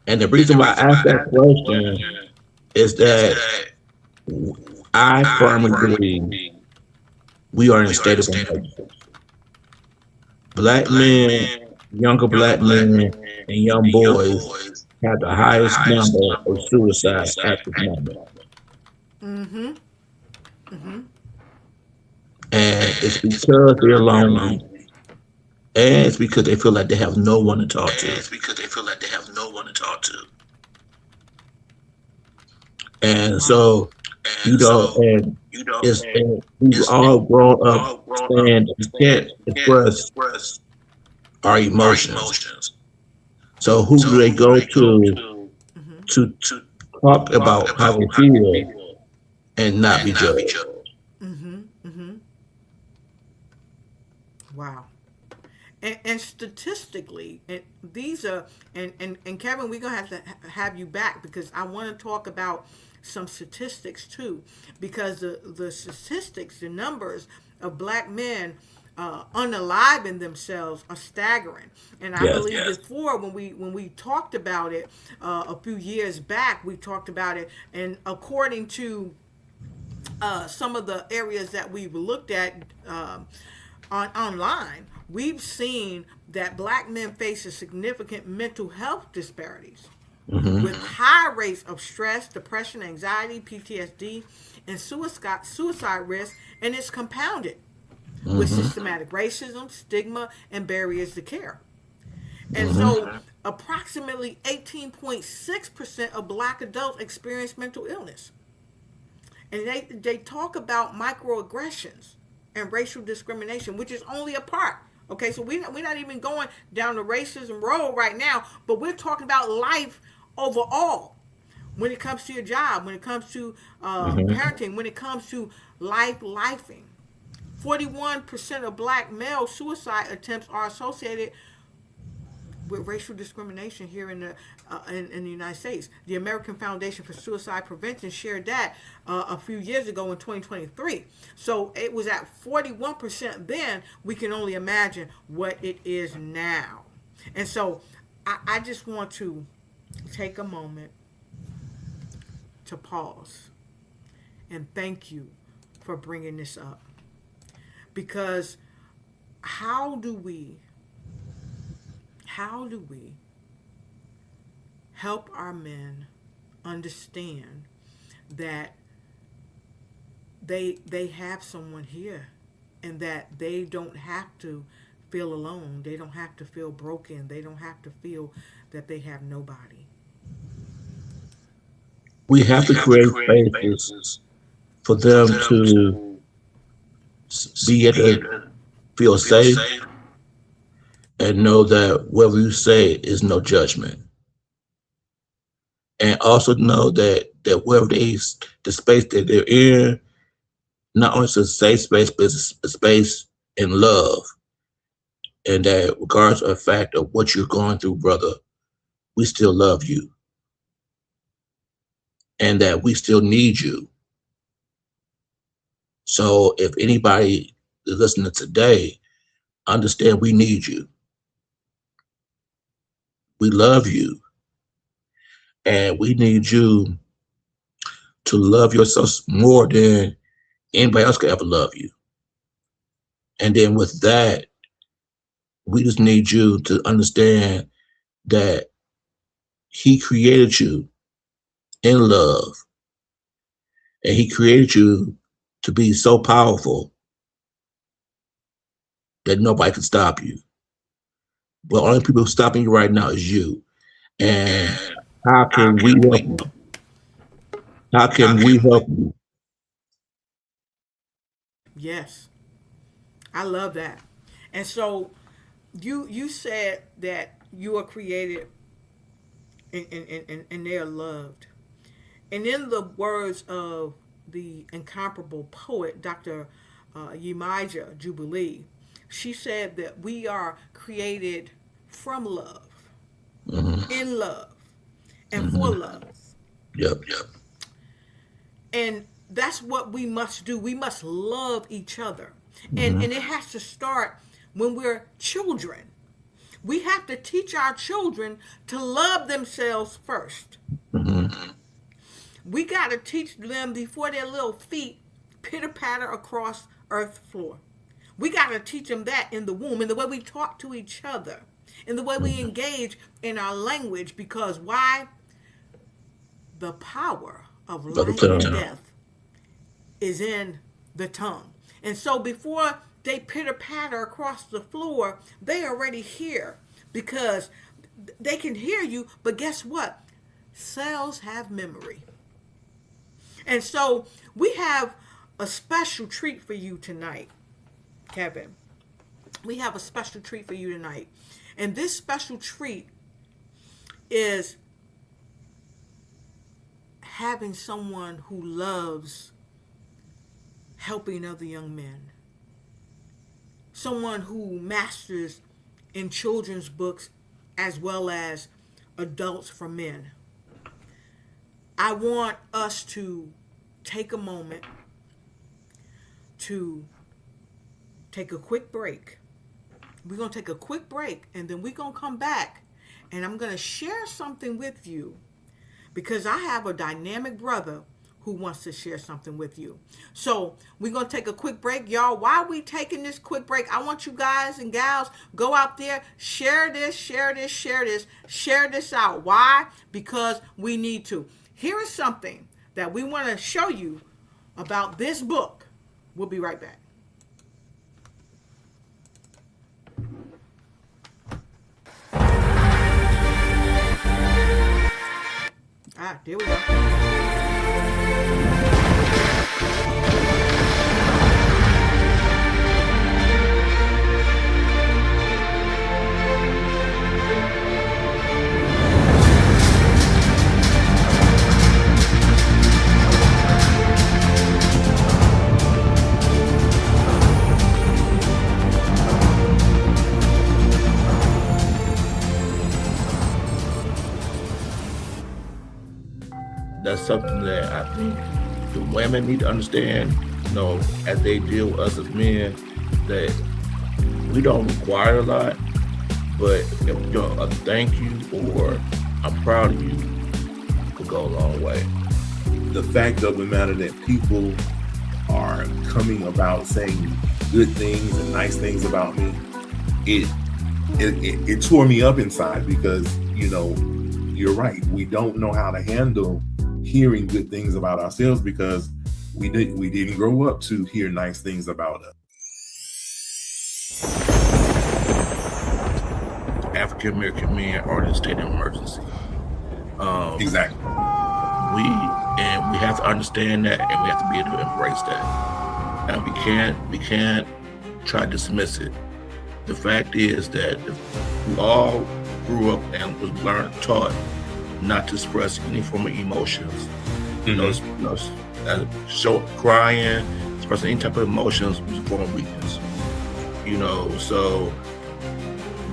And the reason why I asked that question is that I firmly believe we are in a state of emergency. Black men, younger black men, and young boys have the highest number of suicides at this moment. Mm-hmm. Mm-hmm. And it's because they're lonely, and it's because they feel like they have no one to talk to. And so, and we've all grown up saying we can't express our emotions. So who do they go to talk about how they feel and not be judged? Mm-hmm. Mm-hmm. Wow. And statistically, these are and Kevin, we're gonna have to have you back because I want to talk about some statistics too, because the statistics, the numbers of black men unaliving themselves are staggering. And I believe before when we talked about it a few years back, we talked about it, and according to some of the areas that we've looked at online, we've seen that black men face a significant mental health disparities with high rates of stress, depression, anxiety, PTSD, and suicide risk, and it's compounded with systematic racism, stigma, and barriers to care. And so, approximately 18.6% of black adults experience mental illness. And they talk about microaggressions and racial discrimination, which is only a part. Okay, so we're not even going down the racism road right now, but we're talking about life overall. When it comes to your job, when it comes to parenting, when it comes to lifing. 41% of black male suicide attempts are associated with racial discrimination here in the United States. The American Foundation for Suicide Prevention shared that a few years ago in 2023. So it was at 41% then. We can only imagine what it is now. And so I just want to take a moment to pause and thank you for bringing this up, because how do we how do we help our men understand that they have someone here, and that they don't have to feel alone, they don't have to feel broken, they don't have to feel that they have nobody. We have to create spaces for them to be able to feel safe and know that whatever you say is no judgment. And also know that wherever the space that they're in, not only is a safe space, but it's a space in love. And that regardless of the fact of what you're going through, brother, we still love you. And that we still need you. So if anybody is listening today, understand we need you. We love you. And we need you to love yourself more than anybody else could ever love you. And then with that, we just need you to understand that he created you in love. And he created you to be so powerful that nobody can stop you. But only people stopping you right now is you. And how can we help you? How can we help you? Yes, I love that. And so you said that you are created, and they are loved. And in the words of the incomparable poet, Dr. Yemija Jubilee, she said that we are created from love, Mm-hmm. in love, and for Mm-hmm. love. Yep. And that's what we must do. We must love each other. And Mm-hmm. it has to start when we're children. We have to teach our children to love themselves first. Mm-hmm. We got to teach them before their little feet pitter patter across earth floor. We got to teach them that in the womb, in the way we talk to each other, in the way we Mm-hmm. engage in our language. Because why? The power of Brother life and Tom. death is in the tongue. And so before they pitter patter across the floor, they already hear, because they can hear you, but guess what? Cells have memory. And so we have a special treat for you tonight, Kevin. We have a special treat for you tonight. And this special treat is having someone who loves helping other young men. Someone who masters in children's books as well as adults for men. I want us to take a moment to take a quick break. We're going to take a quick break, and then we're going to come back, and I'm going to share something with you, because I have a dynamic brother who wants to share something with you. So we're going to take a quick break. Y'all, while we taking this quick break, I want you guys and gals, go out there, share this out. Why? Because we need to. Here is something that we want to show you about this book. We'll be right back. There we go. That's something that I think the women need to understand, as they deal with us as men, that we don't require a lot, but if a thank you or I'm proud of you will go a long way. The fact of the matter that people are coming about saying good things and nice things about me, it tore me up inside, because you're right. We don't know how to handle hearing good things about ourselves, because we didn't grow up to hear nice things about us. African American men are in a state of emergency. Exactly. We have to understand that, and we have to be able to embrace that. And we can't try to dismiss it. The fact is that we all grew up and was taught not to express any form of emotions. Show crying, expressing any type of emotions was a form of weakness. So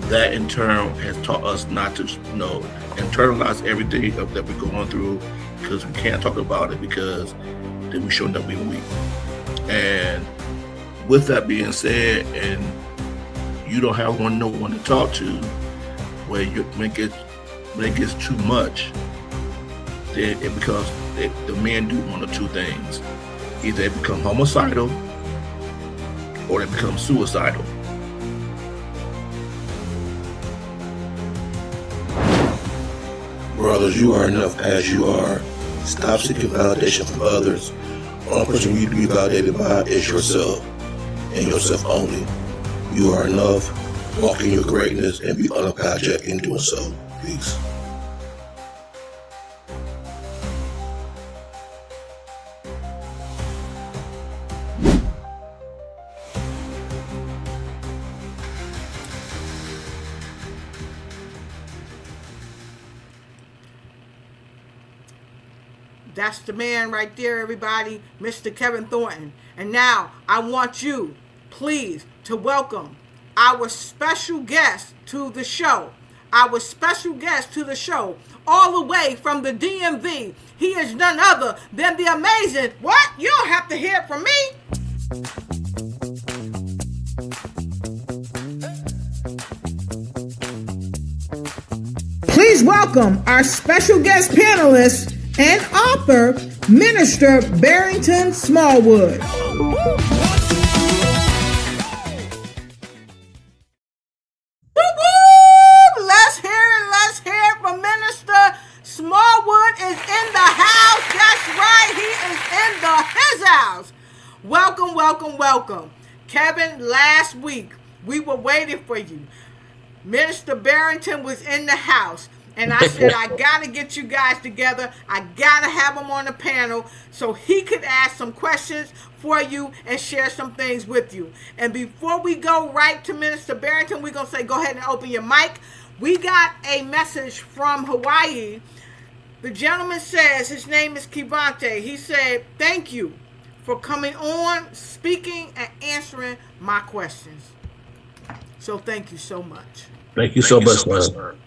that in turn has taught us not to, internalize everything that we're going through, because we can't talk about it, because then we showing that we're weak. And with that being said, and you don't have no one to talk to, when it gets too much, then it becomes, the men do one of two things. Either they become homicidal or they become suicidal. Brothers, you are enough as you are. Stop seeking validation from others. The only person you need to be validated by is yourself, and yourself only. You are enough. Walk in your greatness and be unapologetic in doing so. Peace. That's the man right there, everybody, Mr. Kevin Thornton. And now I want you, please, to welcome our special guest to the show. Our special guest to the show, all the way from the DMV. He is none other than the amazing, what? You don't have to hear it from me. Please welcome our special guest panelist and author, Minister Barrington Smallwood. Let's hear it from Minister Smallwood is in the house. That's right, he is in his house. Welcome. Kevin, last week we were waiting for you. Minister Barrington was in the house. And I said, I got to get you guys together. I got to have him on the panel so he could ask some questions for you and share some things with you. And before we go right to Minister Barrington, we're going to say, go ahead and open your mic. We got a message from Hawaii. The gentleman says, his name is Kivante. He said, thank you for coming on, speaking, and answering my questions. So thank you so much. Thank you so much, sir.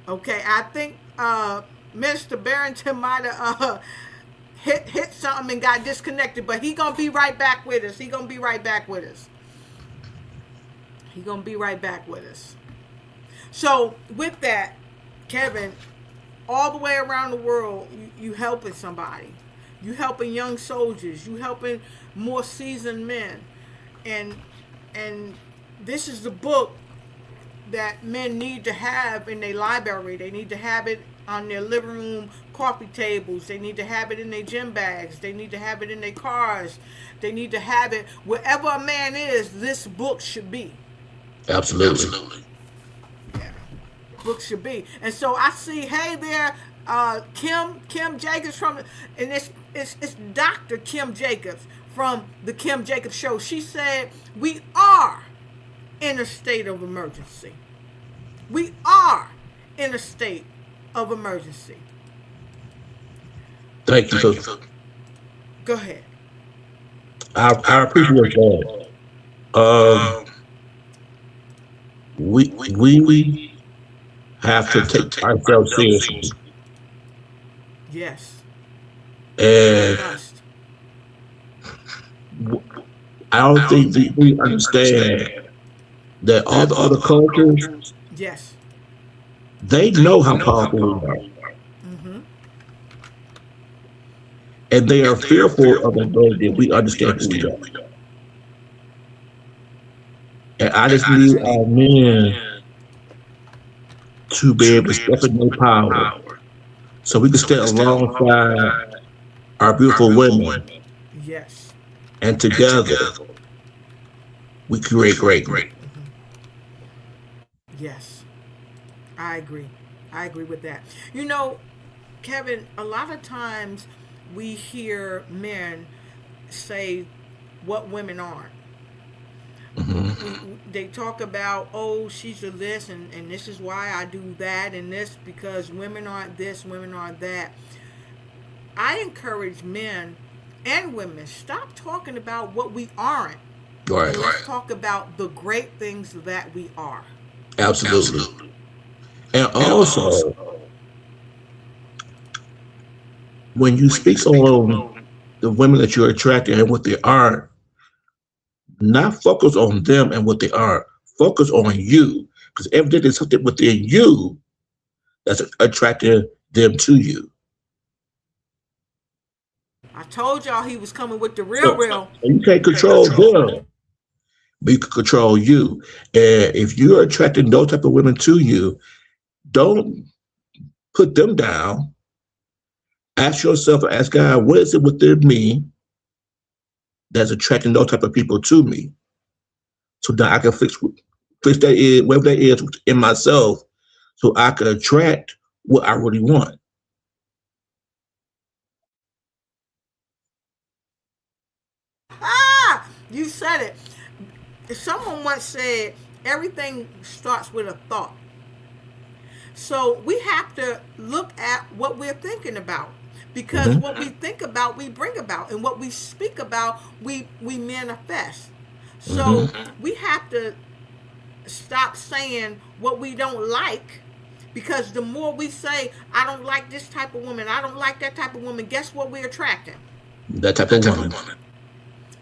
Okay, I think Mr. Barrington might have hit something and got disconnected, but he's going to be right back with us. So with that, Kevin, all the way around the world, you helping somebody. You helping young soldiers. You helping more seasoned men. And this is the book that men need to have in their library. They need to have it on their living room coffee tables. They need to have it in their gym bags. They need to have it in their cars. They need to have it wherever a man is. This book should be. Absolutely. Yeah, book should be. And so I see, hey there, Kim Jacobs from, and it's Dr. Kim Jacobs from the Kim Jacobs Show. She said, we are in a state of emergency. We are in a state of emergency. Thank you. Go ahead. I appreciate that. We have to take ourselves seriously. Yes. And I don't think we understand that all the other cultures, yes, they know how powerful we are. Mm-hmm. and they are fearful of the way that we understand who we are. And I just need our men to be able to step in their power so we can stand alongside our beautiful women, Yes. and together we create greatness. Yes. I agree. I agree with that. You know, Kevin, a lot of times we hear men say what women aren't. Hmm. They talk about, oh, she's a this, and this is why I do that, and this because women aren't this, women aren't that. I encourage men and women, stop talking about what we aren't, Right. and let's talk about the great things that we are. Absolutely. And also, when you speak on the women that you're attracting and what they are, not focus on them and what they are. Focus on you, because everything is something within you that's attracting them to you. I told y'all he was coming with the real, So real. you can't control them, but you can control you. And if you're attracting those type of women to you, don't put them down. Ask yourself, ask God, what is it within me that's attracting those type of people to me? So that I can fix that is whatever that is in myself, so I can attract what I really want. Ah, you said it. Someone once said everything starts with a thought. So we have to look at what we're thinking about, because Hmm. what we think about we bring about, and what we speak about we manifest. So Hmm. we have to stop saying what we don't like, because the more we say I don't like this type of woman, I don't like that type of woman, guess what we're attracting? That type of woman.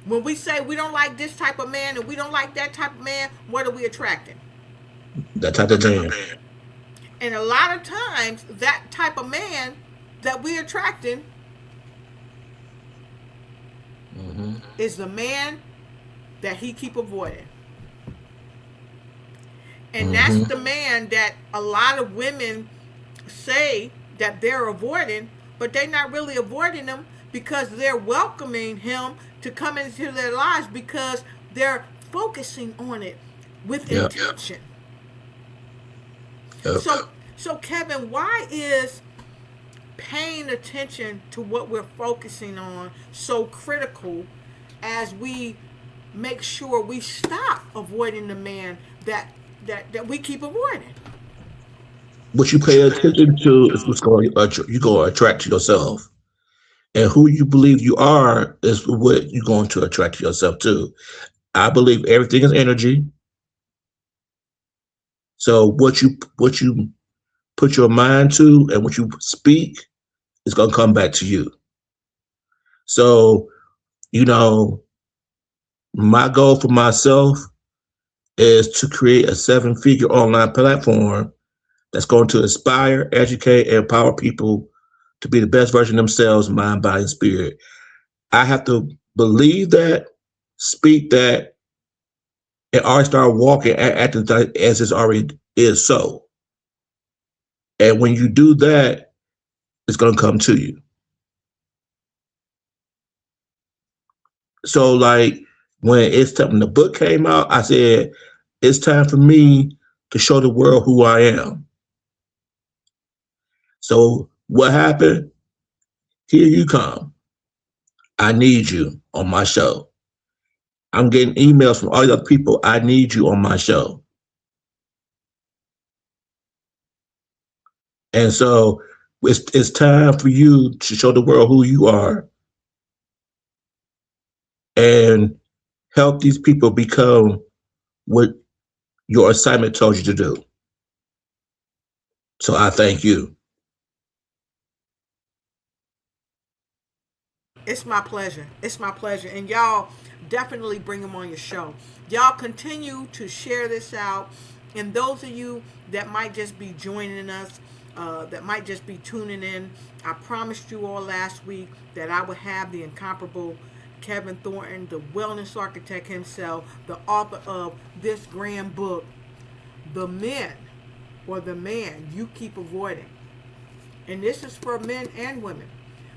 When we say we don't like this type of man and we don't like that type of man, what are we attracting? That type of man. And a lot of times, that type of man that we're attracting Hmm. is the man that he keep avoiding. And that's Hmm. the man that a lot of women say that they're avoiding, but they're not really avoiding him, because they're welcoming him to come into their lives, because they're focusing on it with Yeah. intention. Yep. So Kevin, why is paying attention to what we're focusing on so critical, as we make sure we stop avoiding the man that we keep avoiding? What you pay attention to is what's going you going to attract to yourself, and who you believe you are is what you're going to attract yourself to. I believe everything is energy. So what you put your mind to and what you speak is going to come back to you. So you know, my goal for myself is to create a seven-figure online platform that's going to inspire, educate, and empower people to be the best version of themselves, mind, body, and spirit. I have to believe that, speak that, and already start walking acting as it already is so. And when you do that, it's going to come to you. So, like, when it's time, when the book came out, I said, it's time for me to show the world who I am. So, what happened? Here you come. I need you on my show. I'm getting emails from all the other people. I need you on my show. And so it's time for you to show the world who you are and help these people become what your assignment told you to do. So I thank you. It's my pleasure. It's my pleasure. And y'all definitely bring them on your show. Y'all continue to share this out. And those of you that might just be joining us, that might just be tuning in. I promised you all last week that I would have the incomparable Kevin Thornton, the wellness architect himself, the author of this grand book, The Men or the Man You Keep Avoiding. And this is for men and women.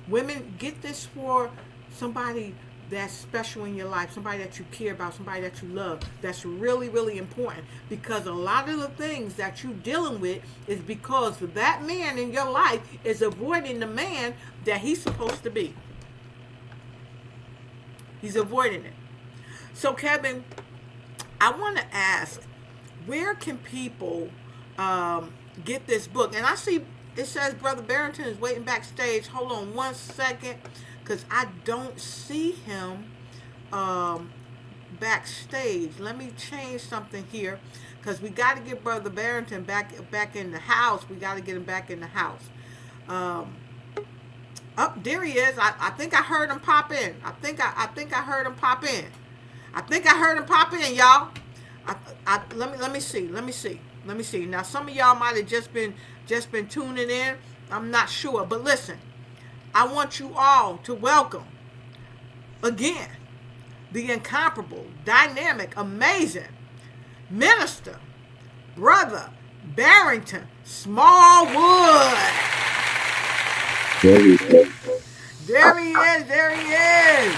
Women, get this for somebody that's special in your life, somebody that you care about, somebody that you love. That's really, really important, because a lot of the things that you're dealing with is because that man in your life is avoiding the man that he's supposed to be. He's avoiding it. So, Kevin, I want to ask, where can people get this book? And I see it says Brother Barrington is waiting backstage. Hold on one second, because I don't see him backstage. Let me change something here, because we got to get Brother Barrington back in the house. We got to get him back in the house. There he is. I think I heard him pop in. I think I heard him pop in. I think I heard him pop in, y'all. Let me see. Now, some of y'all might have just been tuning in. I'm not sure, but listen. I want you all to welcome again the incomparable, dynamic, amazing minister, Brother Barrington Smallwood. There he is. There he is.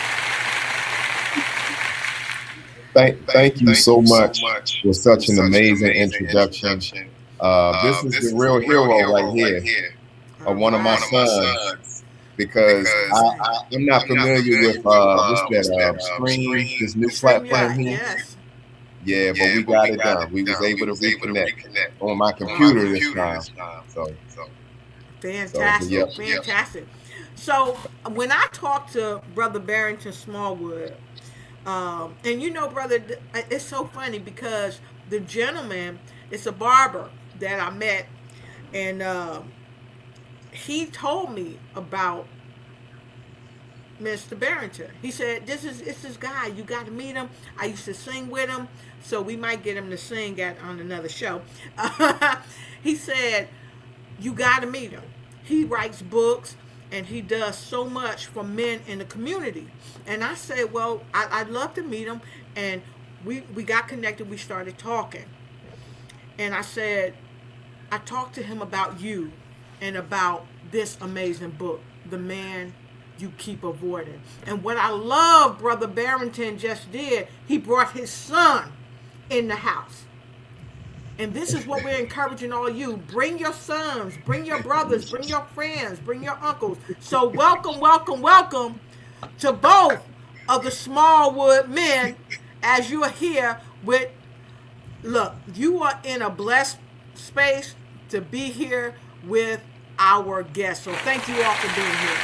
Thank you so much for such an amazing introduction. This is the real hero right here of one of my sons, because I'm not familiar with what's that Stream, this new platform here. Yes. Yeah, but we got it done. We was able to reconnect on my computer this time. So fantastic, fantastic. So when I talked to Brother Barrington Smallwood, and you know, brother, it's so funny because the gentleman, it's a barber that I met, and he told me about Mr. Barrington. He said, it's this guy, you got to meet him. I used to sing with him, so we might get him to sing on another show. He said, you got to meet him. He writes books, and he does so much for men in the community. And I said, well, I'd love to meet him. And we got connected. We started talking. And I said, I talked to him about you and about this amazing book, The Man You Keep Avoiding. And what I love Brother Barrington just did, he brought his son in the house. And this is what we're encouraging all you. Bring your sons, bring your brothers, bring your friends, bring your uncles. So welcome to both of the Smallwood men as you are here with, look, you are in a blessed space to be here with our guests. So thank you all for being here.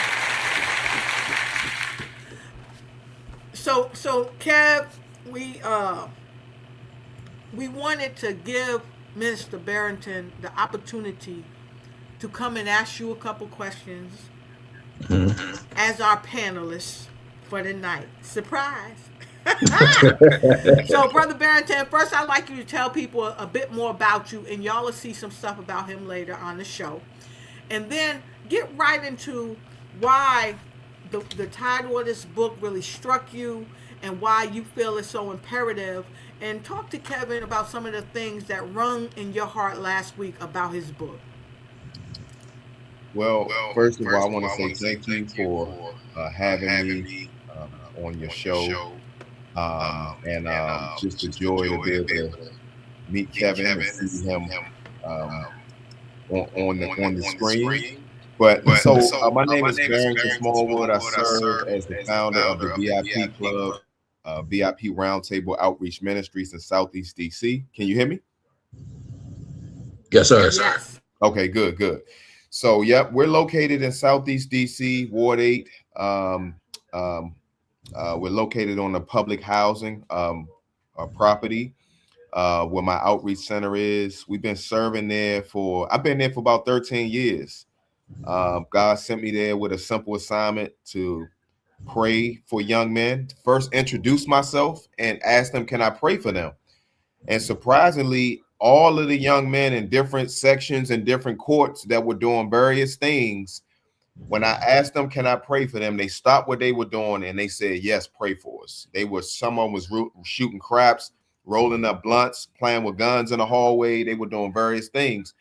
So Kev, we wanted to give Minister Barrington the opportunity to come and ask you a couple questions as our panelists for the night. Surprise. So, Brother Barrington, first I'd like you to tell people a bit more about you, and y'all will see some stuff about him later on the show. And then get right into why the title of this book really struck you and why you feel it's so imperative. And talk to Kevin about some of the things that rung in your heart last week about his book. Well, first of all, I want to say thank you for having me on your show. And just a joy to be able to meet Kevin and see him on the screen. But so my name is Barrington Smallwood. I serve as the founder of the VIP Club, VIP Roundtable Outreach Ministries in Southeast DC. Can you hear me? Yes, sir. Yes. Okay, good. So, yep, we're located in Southeast DC, Ward 8. We're located on a public housing property where my outreach center is. We've been serving there I've been there for about 13 years. God sent me there with a simple assignment to pray for young men, first introduce myself and ask them, can I pray for them? And surprisingly, all of the young men in different sections and different courts that were doing various things, when I asked them, can I pray for them? They stopped what they were doing and they said, yes, pray for us. Someone was shooting craps, rolling up blunts, playing with guns in the hallway. They were doing various things.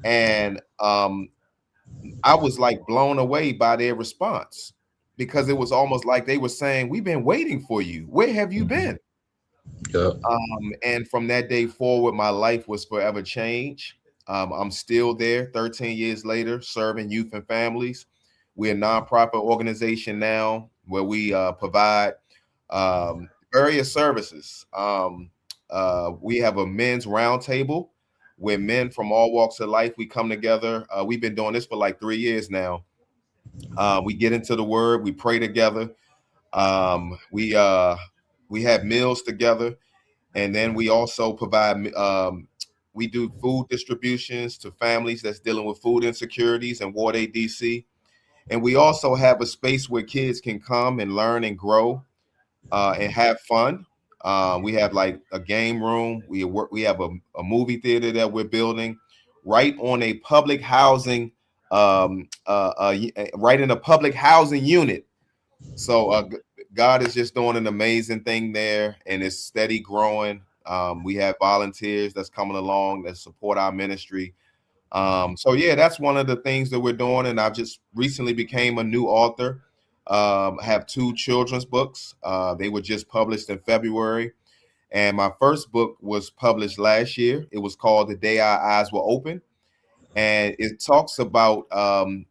And I was like blown away by their response, because it was almost like they were saying, we've been waiting for you. Where have you been? Yeah. And from that day forward, my life was forever changed. I'm still there 13 years later, serving youth and families. We're a nonprofit organization now where we provide various services. We have a men's roundtable where men from all walks of life, we come together. We've been doing this for like 3 years now. We get into the word, we pray together. We have meals together. And then we also provide, we do food distributions to families that's dealing with food insecurities in Ward 8 DC. And we also have a space where kids can come and learn and grow and have fun. We have like a game room. We have a movie theater that we're building right on a public housing, right in a public housing unit. So God is just doing an amazing thing there, and it's steady growing. We have volunteers that's coming along that support our ministry. So yeah, that's one of the things that we're doing. And I've just recently became a new author. I have 2 children's books. They were just published in February. And my first book was published last year. It was called The Day Our Eyes Were Open. And it talks about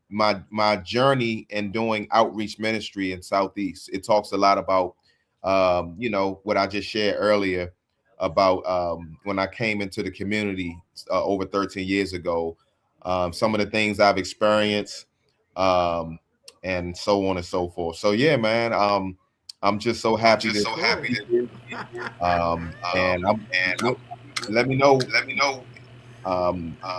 my journey in doing outreach ministry in Southeast. It talks a lot about, what I just shared earlier about when I came into the community over 13 years ago, some of the things I've experienced, and so on and so forth. So yeah, man, I'm just so happy. Let me know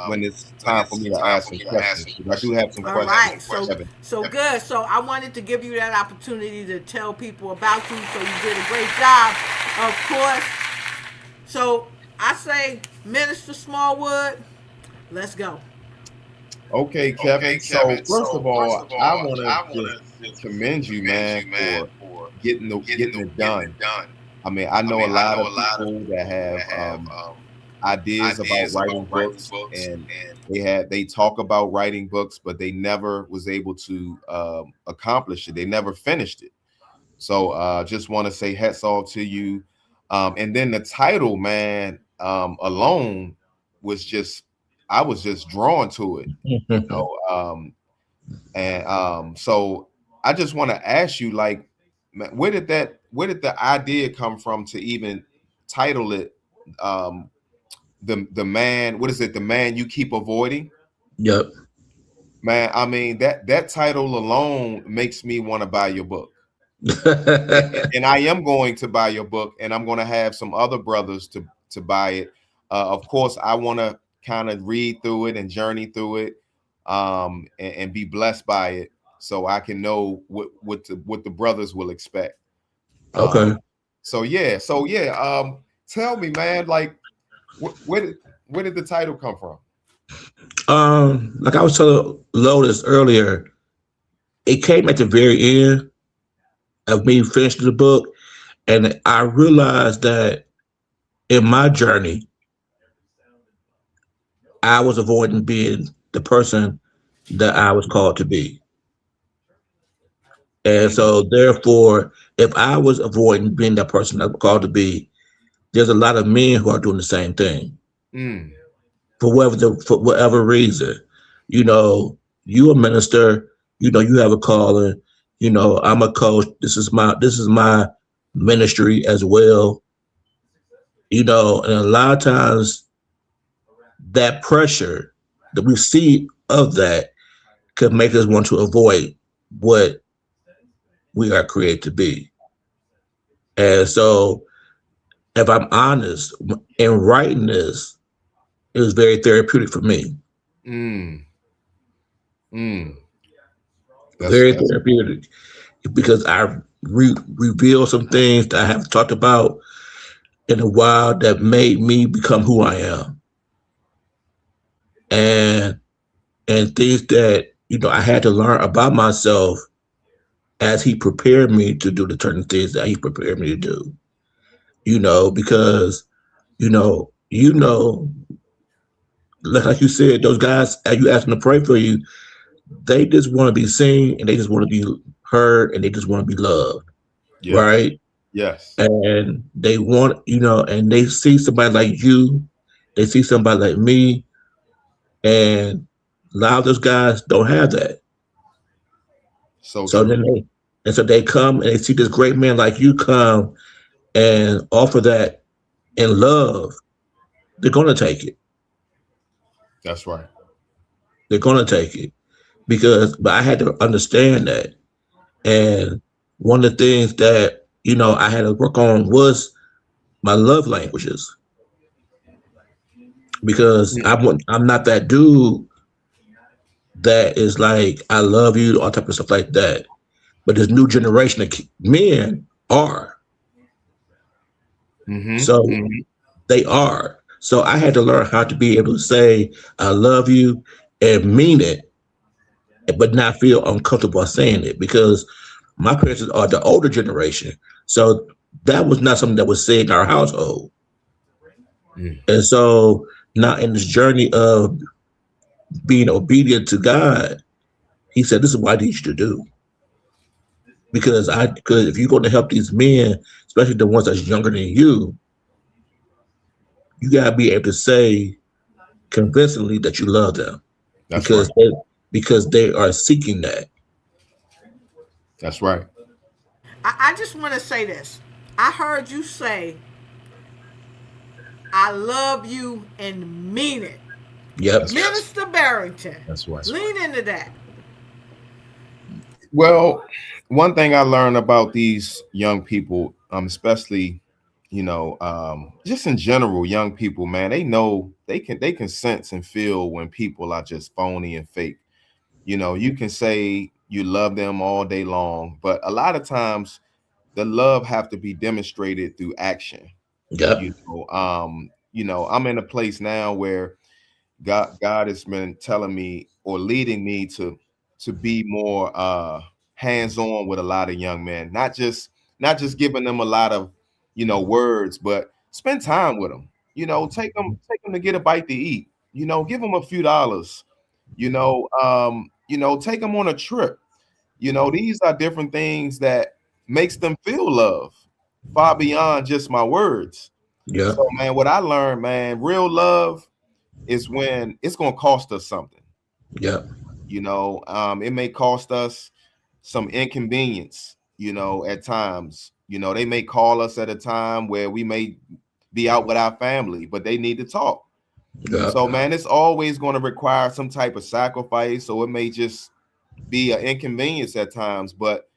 when it's time for me to ask some questions. I do have some questions. All right, so good. So I wanted to give you that opportunity to tell people about you. So you did a great job, of course. So I say, Minister Smallwood, let's go. Okay, Kevin. So first of all, I want to commend you, man, for getting it done. I mean, I know a lot of people that have ideas about writing books, and they talk about writing books, but they never was able to accomplish it. They never finished it. So just want to say hats off to you. And then the title, man, alone was just, I was just drawn to it. So I just want to ask you, like, where did the idea come from to even title it the man, what is it? The Man You Keep Avoiding? Yep. Man, I mean, that title alone makes me want to buy your book. And I am going to buy your book, and I'm going to have some other brothers to buy it. Of course, I want to kind of read through it and journey through it, and be blessed by it, so I can know what the brothers will expect. Okay. So yeah. Tell me, man, like, where did the title come from? Like I was telling Lotus earlier, it came at the very end of me finishing the book, and I realized that in my journey, I was avoiding being the person that I was called to be. And so therefore, if I was avoiding being that person that I was called to be, there's a lot of men who are doing the same thing. For whatever reason. You a minister, you have a calling, I'm a coach. This is my ministry as well. And a lot of times that pressure that we see of that could make us want to avoid what we are created to be. And so, if I'm honest, in writing this, it was very therapeutic for me. Very therapeutic, because I revealed some things that I haven't talked about in a while that made me become who I am. and things that I had to learn about myself as he prepared me to do the certain things that he prepared me to do. Because you know, you know, like you said, those guys, as you ask them to pray for you, they just want to be seen and they just want to be heard and they just want to be loved, Yes. right? Yes. And they want, and they see somebody like you, they see somebody like me, and a lot of those guys don't have that. So So true. then they come and they see this great man like you come and offer that in love. They're gonna take it. That's right. They're gonna take it but I had to understand that. And one of the things that I had to work on was my love languages because I'm not that dude that is like I love you, all type of stuff like that. But this new generation of men are. Mm-hmm. So they are. So I had to learn how to be able to say I love you and mean it, but not feel uncomfortable saying it because my parents are the older generation. So that was not something that was said in our household. Mm. And so now in this journey of being obedient to God, he said, this is what I need you to do. Because if you're going to help these men, especially the ones that's younger than you gotta be able to say convincingly that you love them That's right. because they are seeking that. That's right. I just want to say this. I heard you say, I love you and mean it. Yep. Minister Barrington, That's right. lean into that. Well, one thing I learned about these young people, especially, just in general, young people, man, they know they can sense and feel when people are just phony and fake. You can say you love them all day long, but a lot of times the love have to be demonstrated through action. Yep. I'm in a place now where God has been telling me or leading me to be more hands-on with a lot of young men, not just giving them a lot of words, but spend time with them. Take them to get a bite to eat. Give them a few dollars. Take them on a trip. These are different things that makes them feel love far beyond just my words. Yep. So, man, what I learned, man, real love is when it's going to cost us something. Yep. It may cost us some inconvenience, at times. They may call us at a time where we may be out with our family, but they need to talk. Yep. So, man, it's always going to require some type of sacrifice, or it may just be an inconvenience at times, but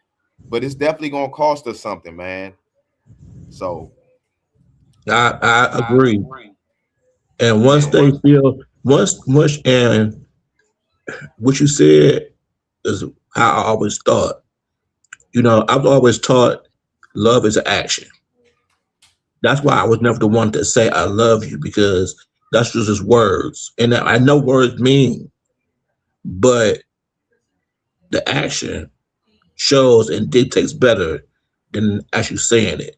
it's definitely going to cost us something, man. So, I agree. And once and what you said is how I always thought. I've always taught love is an action. That's why I was never the one to say I love you because that's just words. And I know words mean, but the action shows and dictates better than actually saying it.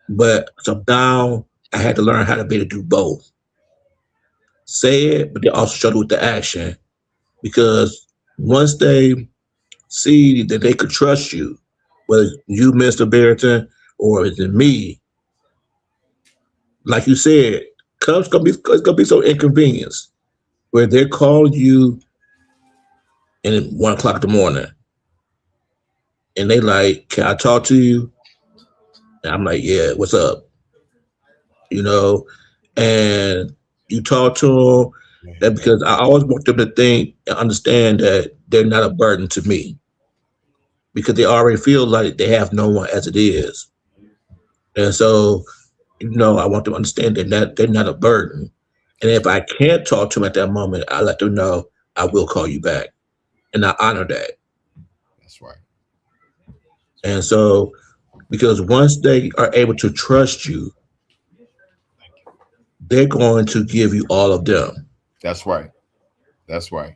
But so now I had to learn how to be able to do both. Say it, but they also show it with the action. Because once they see that they could trust you, whether you, Mr. Barrington, or is it me, like you said, it's gonna be so inconvenience where they're calling you at 1 o'clock in the morning and they like, can I talk to you? And I'm like, yeah, what's up? And you talk to them that because I always want them to think and understand that they're not a burden to me because they already feel like they have no one as it is. And so, I want them to understand that they're not a burden. And if I can't talk to them at that moment, I let them know I will call you back. And I honor that. that's right. And so, because once they are able to trust you, they're going to give you all of them. That's right. That's right.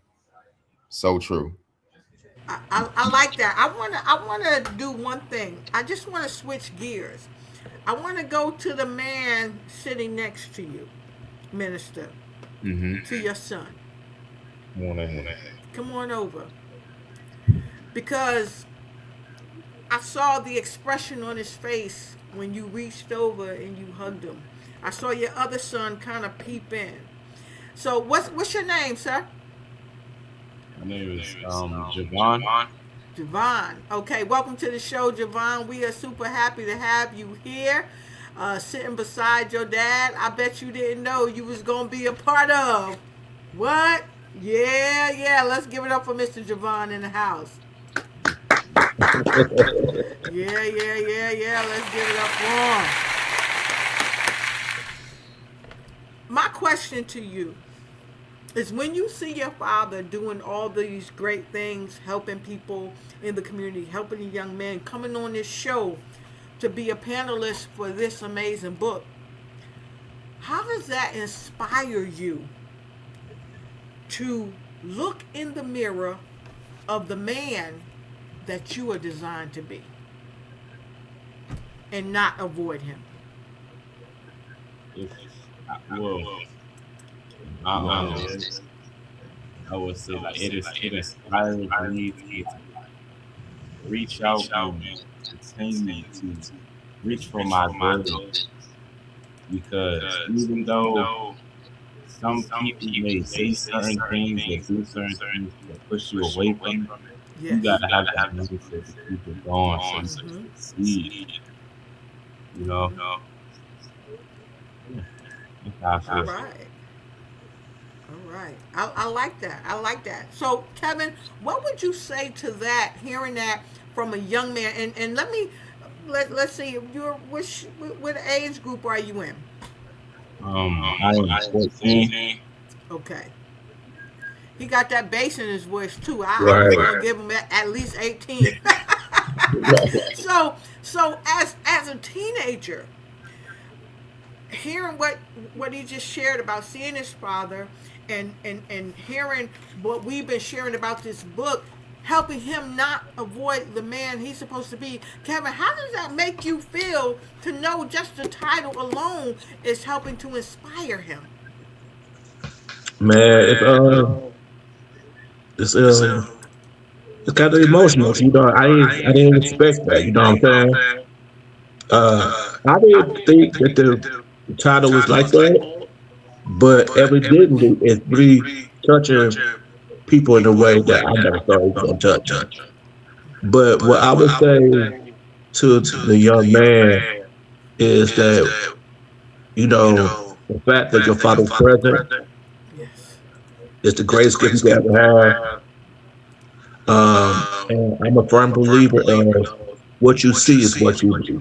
So true. I like that. I wanna do one thing. I just want to switch gears. I want to go to the man sitting next to you, Minister, Mm-hmm. to your son. Come on ahead. Come on over, because I saw the expression on his face when you reached over and you hugged him. I saw your other son kind of peep in. So what's your name, sir? My name is Javon. Javon. Okay, welcome to the show, Javon. We are super happy to have you here, sitting beside your dad. I bet you didn't know you was gonna be a part of what? Yeah. Let's give it up for Mr. Javon in the house. Yeah. Let's give it up for him. My question to you is, when you see your father doing all these great things, helping people in the community, helping the young men, coming on this show to be a panelist for this amazing book, how does that inspire you to look in the mirror of the man that you are designed to be and not avoid him? Well, I'm honest. I would say like it inspires me to reach out and continue to reach for my goals. Because even though some people may say certain things or do certain things that push you away from it, you Yes. gotta have that mindset to keep it going so you can succeed. You know? Yeah, that's how I feel. All right. All right. I like that. I like that. So, Kevin, what would you say to that, hearing that from a young man? And let's see, you're what age group are you in? I am 14. Okay. He got that bass in his voice too. I was Right. gonna give him at least 18. So as a teenager, hearing what he just shared about seeing his father, and hearing what we've been sharing about this book, helping him not avoid the man he's supposed to be. Kevin, how does that make you feel to know just the title alone is helping to inspire him? Man, it's kind of emotional. You know, I didn't expect that. You know what I'm saying? I didn't think that the title was like that, but evidently it's really touching people in a way that I never thought it was going to touch. But what I would say to the young man is that, you know, the fact that your father's present Yes. is the greatest gift you can ever have. And I'm a firm believer of what you see is what you be.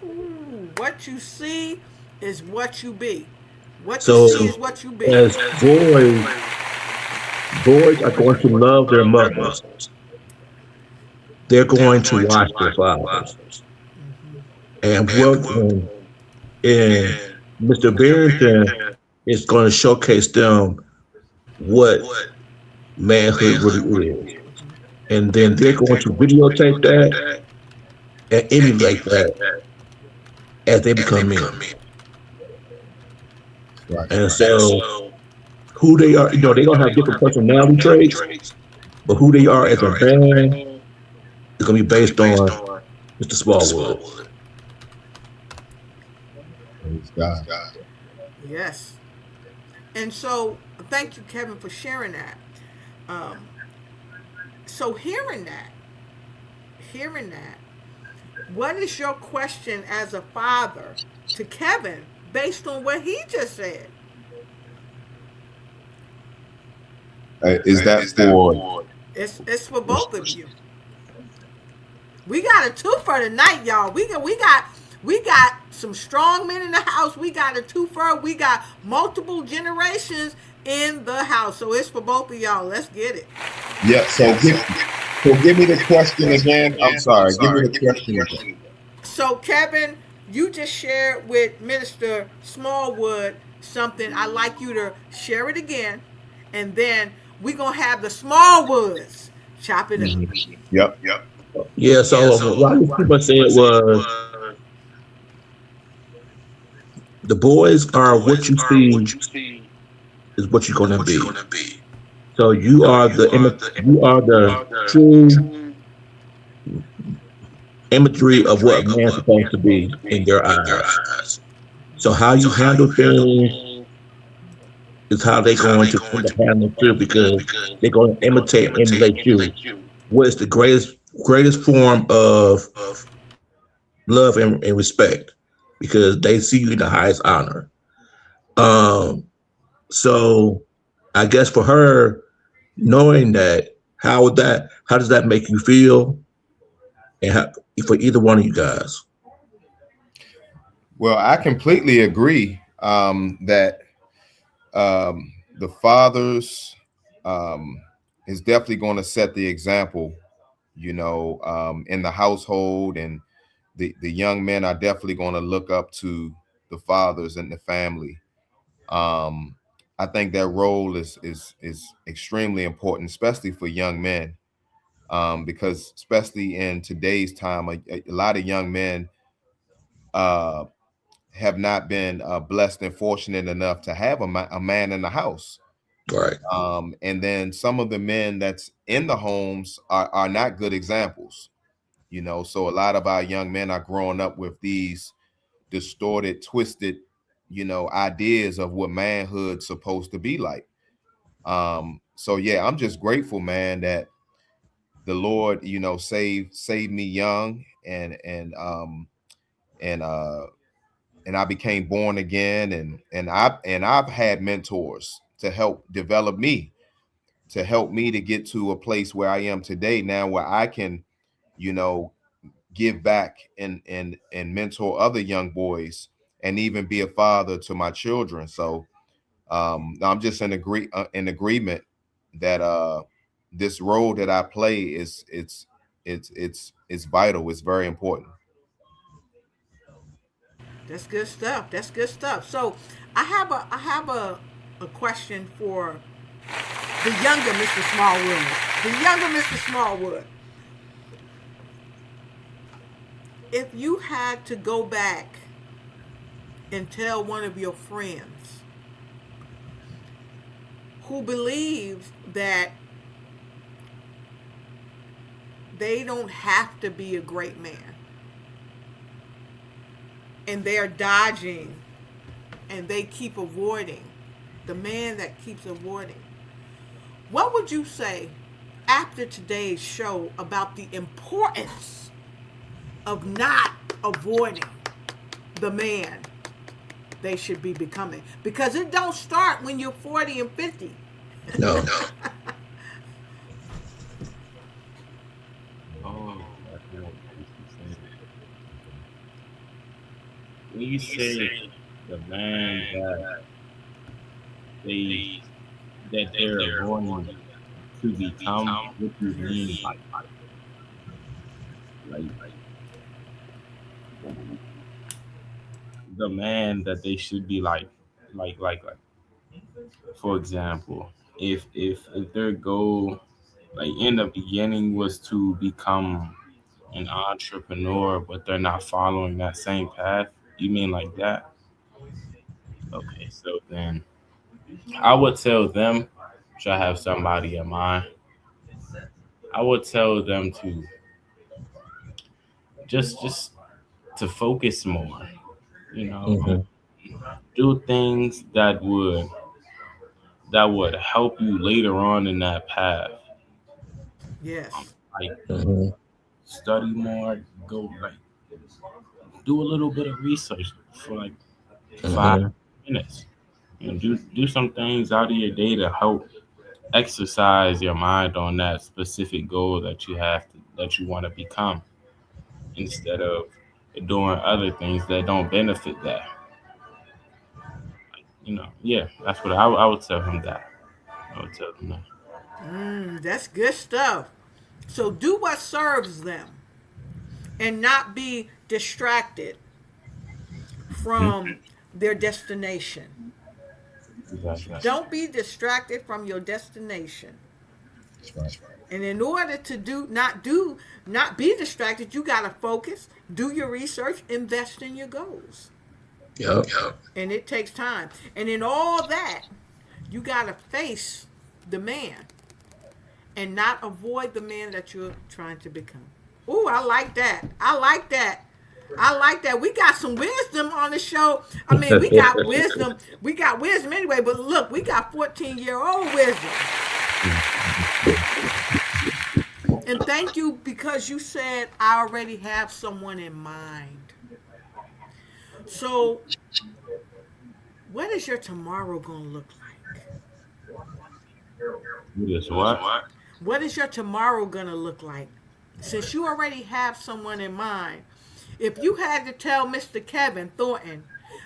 Ooh, what you see is what you be. What you So see is what you be. as boys are going to love their mothers. They're going to watch their fathers. And Mr. Barrington is going to showcase them what manhood really is. And then they're going to videotape that and emulate that as they become men. Right. And so who they are, you know, they're going to have different personality traits, but who they are as a man is going to be based on Mr. Smallwood. Praise God. Yes. And so, thank you, Kevin, for sharing that. So hearing that, what is your question as a father to Kevin based on what he just said? Is that for? It's for both of you. We got a twofer tonight, y'all. We got some strong men in the house. We got a twofer. We got multiple generations in the house. So it's for both of y'all. Let's get it. Yeah. So give me the question again. I'm sorry. Give me the question again. So Kevin, you just shared with Minister Smallwood something. I'd like you to share it again And then we're going to have the small woods chop it up. Mhm. Yep. Yeah, so what I pretty much said was the boys are what you see is what you're gonna be. So you are the true imagery of what a man's supposed to be in their eyes. So how you handle things is how they're going to end up handling too, because they're going to imitate and emulate you. What is the greatest form of love and respect? Because they see you in the highest honor. Um, so I guess for her, knowing that, how does that make you feel? And how, for either one of you guys. Well, I completely agree that the fathers is definitely going to set the example, in the household, and the young men are definitely going to look up to the fathers in the family. Um, I think that role is extremely important, especially for young men, because especially in today's time, a lot of young men uh, have not been blessed and fortunate enough to have a man in the house. Right. And then some of the men that's in the homes are not good examples, so a lot of our young men are growing up with these distorted, twisted, ideas of what manhood's supposed to be like. So yeah, I'm just grateful, man, that the Lord, saved me young, and and I became born again, and I've had mentors to help develop me, to help me to get to a place where I am today now, where I can, you know, give back and mentor other young boys, and even be a father to my children. So I'm just in agreement that this role that I play it's vital. It's very important. That's good stuff. That's good stuff. So I have a question for the younger Mr. Smallwood. The younger Mr. Smallwood. If you had to go back and tell one of your friends who believes that they don't have to be a great man and they're dodging and they keep avoiding the man that keeps avoiding, what would you say after today's show about the importance of not avoiding the man they should be becoming? Because it don't start when you're 40 and 50. No. Oh, I know what you said. When you say the man they that they're going to become, what you mean like the man that they should be like for example, if their goal like in the beginning was to become an entrepreneur, but they're not following that same path, you mean like that? Okay, so then I would tell them, should I have somebody in mind, I would tell them to just to focus more, you know, Hmm. do things that would help you later on in that path. Yes. Like Hmm. study more, go like do a little bit of research for like five Hmm. minutes. Do some things out of your day to help exercise your mind on that specific goal that you want to become, instead of doing other things that don't benefit that. Yeah, that's what I would tell him that. I would tell him that. That's good stuff. So do what serves them and not be distracted Mhm. from their destination. Exactly. Don't be distracted from your destination. That's right. And in order to not be distracted, you gotta focus, do your research, invest in your goals. Yep. And it takes time. And in all that, you gotta face the man and not avoid the man that you're trying to become. Ooh, I like that. I like that. I like that. We got some wisdom on the show. I mean, we got wisdom. We got wisdom anyway, but look, we got 14-year-old wisdom. And thank you because you said I already have someone in mind. So, what is your tomorrow going to look like? Just what? What is your tomorrow going to look like? Since you already have someone in mind, if you had to tell Mr. Kevin Thornton,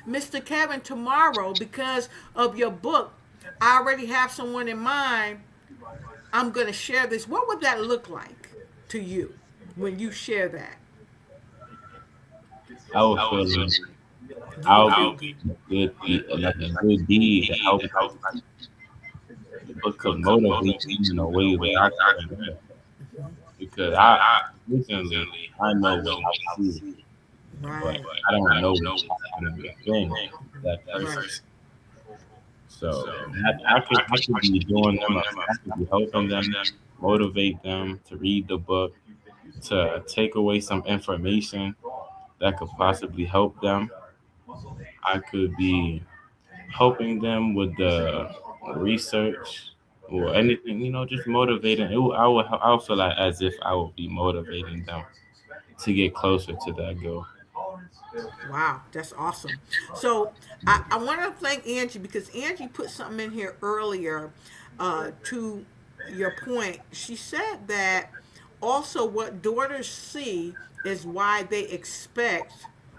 Mr. Kevin, tomorrow, because of your book, I already have someone in mind, I'm going to share this. What would that look like to you when you share that? I would feel I would be like a good deed to help out. The book could motivate me in a way where I can, because I recently I know what I see, but Right. I don't know what's happening within that person. Right. So I could be doing them. I could be helping them, motivate them to read the book, to take away some information that could possibly help them. I could be helping them with the research or anything, just motivating. I would feel like as if I would be motivating them to get closer to that goal. Wow, that's awesome. So I want to thank Angie because Angie put something in here earlier to your point. She said that also what daughters see is why they expect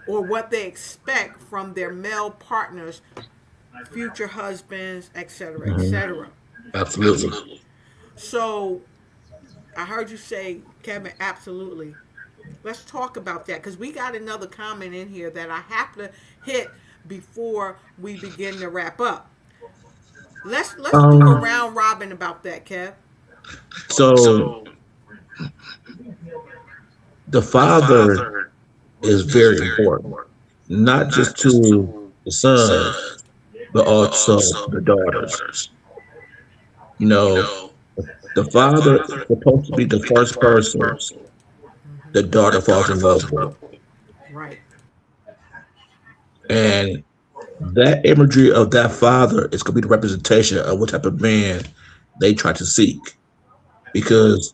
or what they expect from their male partners, future husbands, etc., Mhm. etc. Absolutely. So I heard you say, Kevin, absolutely. Let's talk about that because we got another comment in here that I have to hit before we begin to wrap up. Let's do a Um, round robin about that, Kev. so the father is very important, not just to the sons, but also the daughters. You know, the father is supposed to be the first person the daughter falls in love with. Right. And that imagery of that father is going to be the representation of what type of man they try to seek. Because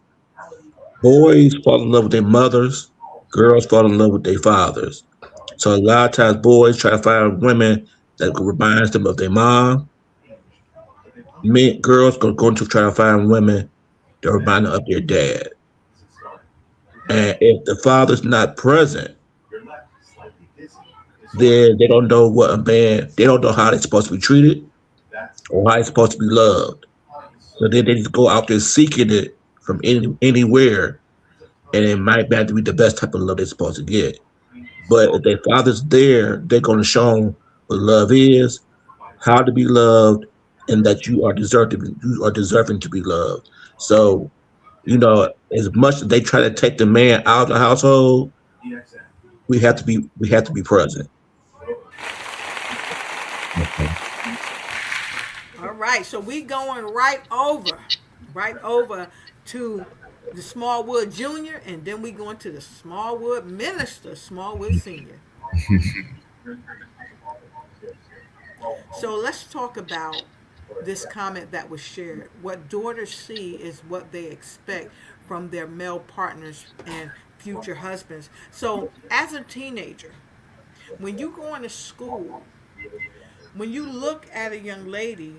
boys fall in love with their mothers, girls fall in love with their fathers. So a lot of times boys try to find women that reminds them of their mom. Men, girls going to try to find women that remind them of their dad. And if the father's not present, then they don't know what a man, they don't know how they're supposed to be treated or how they're supposed to be loved. So then they just go out there seeking it from anywhere, and it might not be the best type of love they're supposed to get. But if their father's there, they're going to show them what love is, how to be loved, and that you are deserving to be loved. So, as much as they try to take the man out of the household, we have to be present. All right. So we going right over to the Smallwood Junior, and then we going to the Smallwood Minister, Smallwood Senior. So let's talk about this comment that was shared. What daughters see is what they expect from their male partners and future husbands. So as a teenager, when you go into school, when you look at a young lady,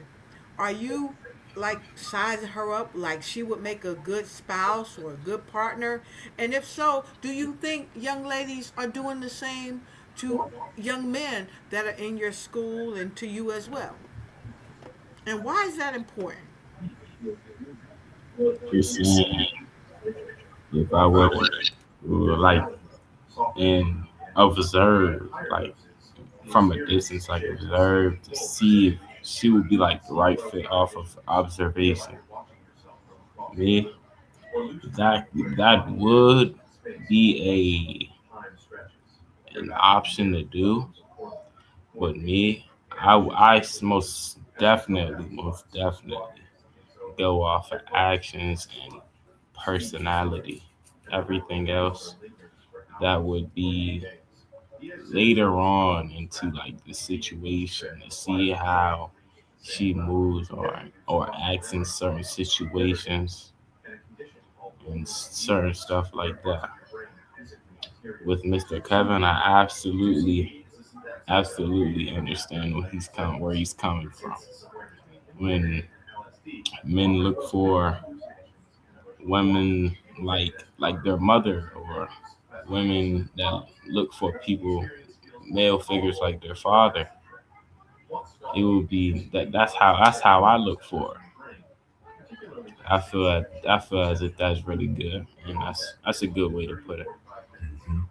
are you like sizing her up like she would make a good spouse or a good partner? And if so, do you think young ladies are doing the same to young men that are in your school and to you as well? And why is that important? You're saying if I were to like and observe, like from a distance, like observe to see if she would be like the right fit off of observation. Me, that that would be a an option to do. But me, I most definitely go off of actions and personality. Everything else that would be later on into like the situation to see how she moves or acts in certain situations and certain stuff like that. With Mr. Kevin, I absolutely understand where he's coming from. When men look for women like their mother, or women that look for people, male figures like their father, it would be that's how I look for it. I feel as if that's really good, and that's a good way to put it. Mhm.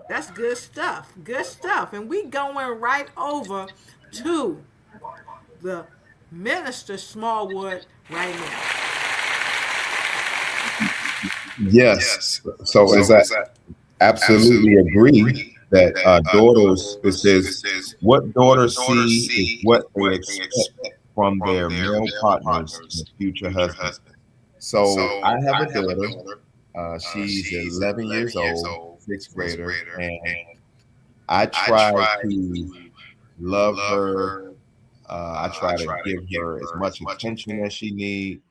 That's good stuff. Good stuff. And we going right over to the minister Smallwood right now. Yes. So as I absolutely agree that daughters, it says, what daughters see is what they expect from their male partners and future husband. So I have a daughter. She's 11 years old, sixth grader, and I try to love her. I try to give her as much attention as she needs.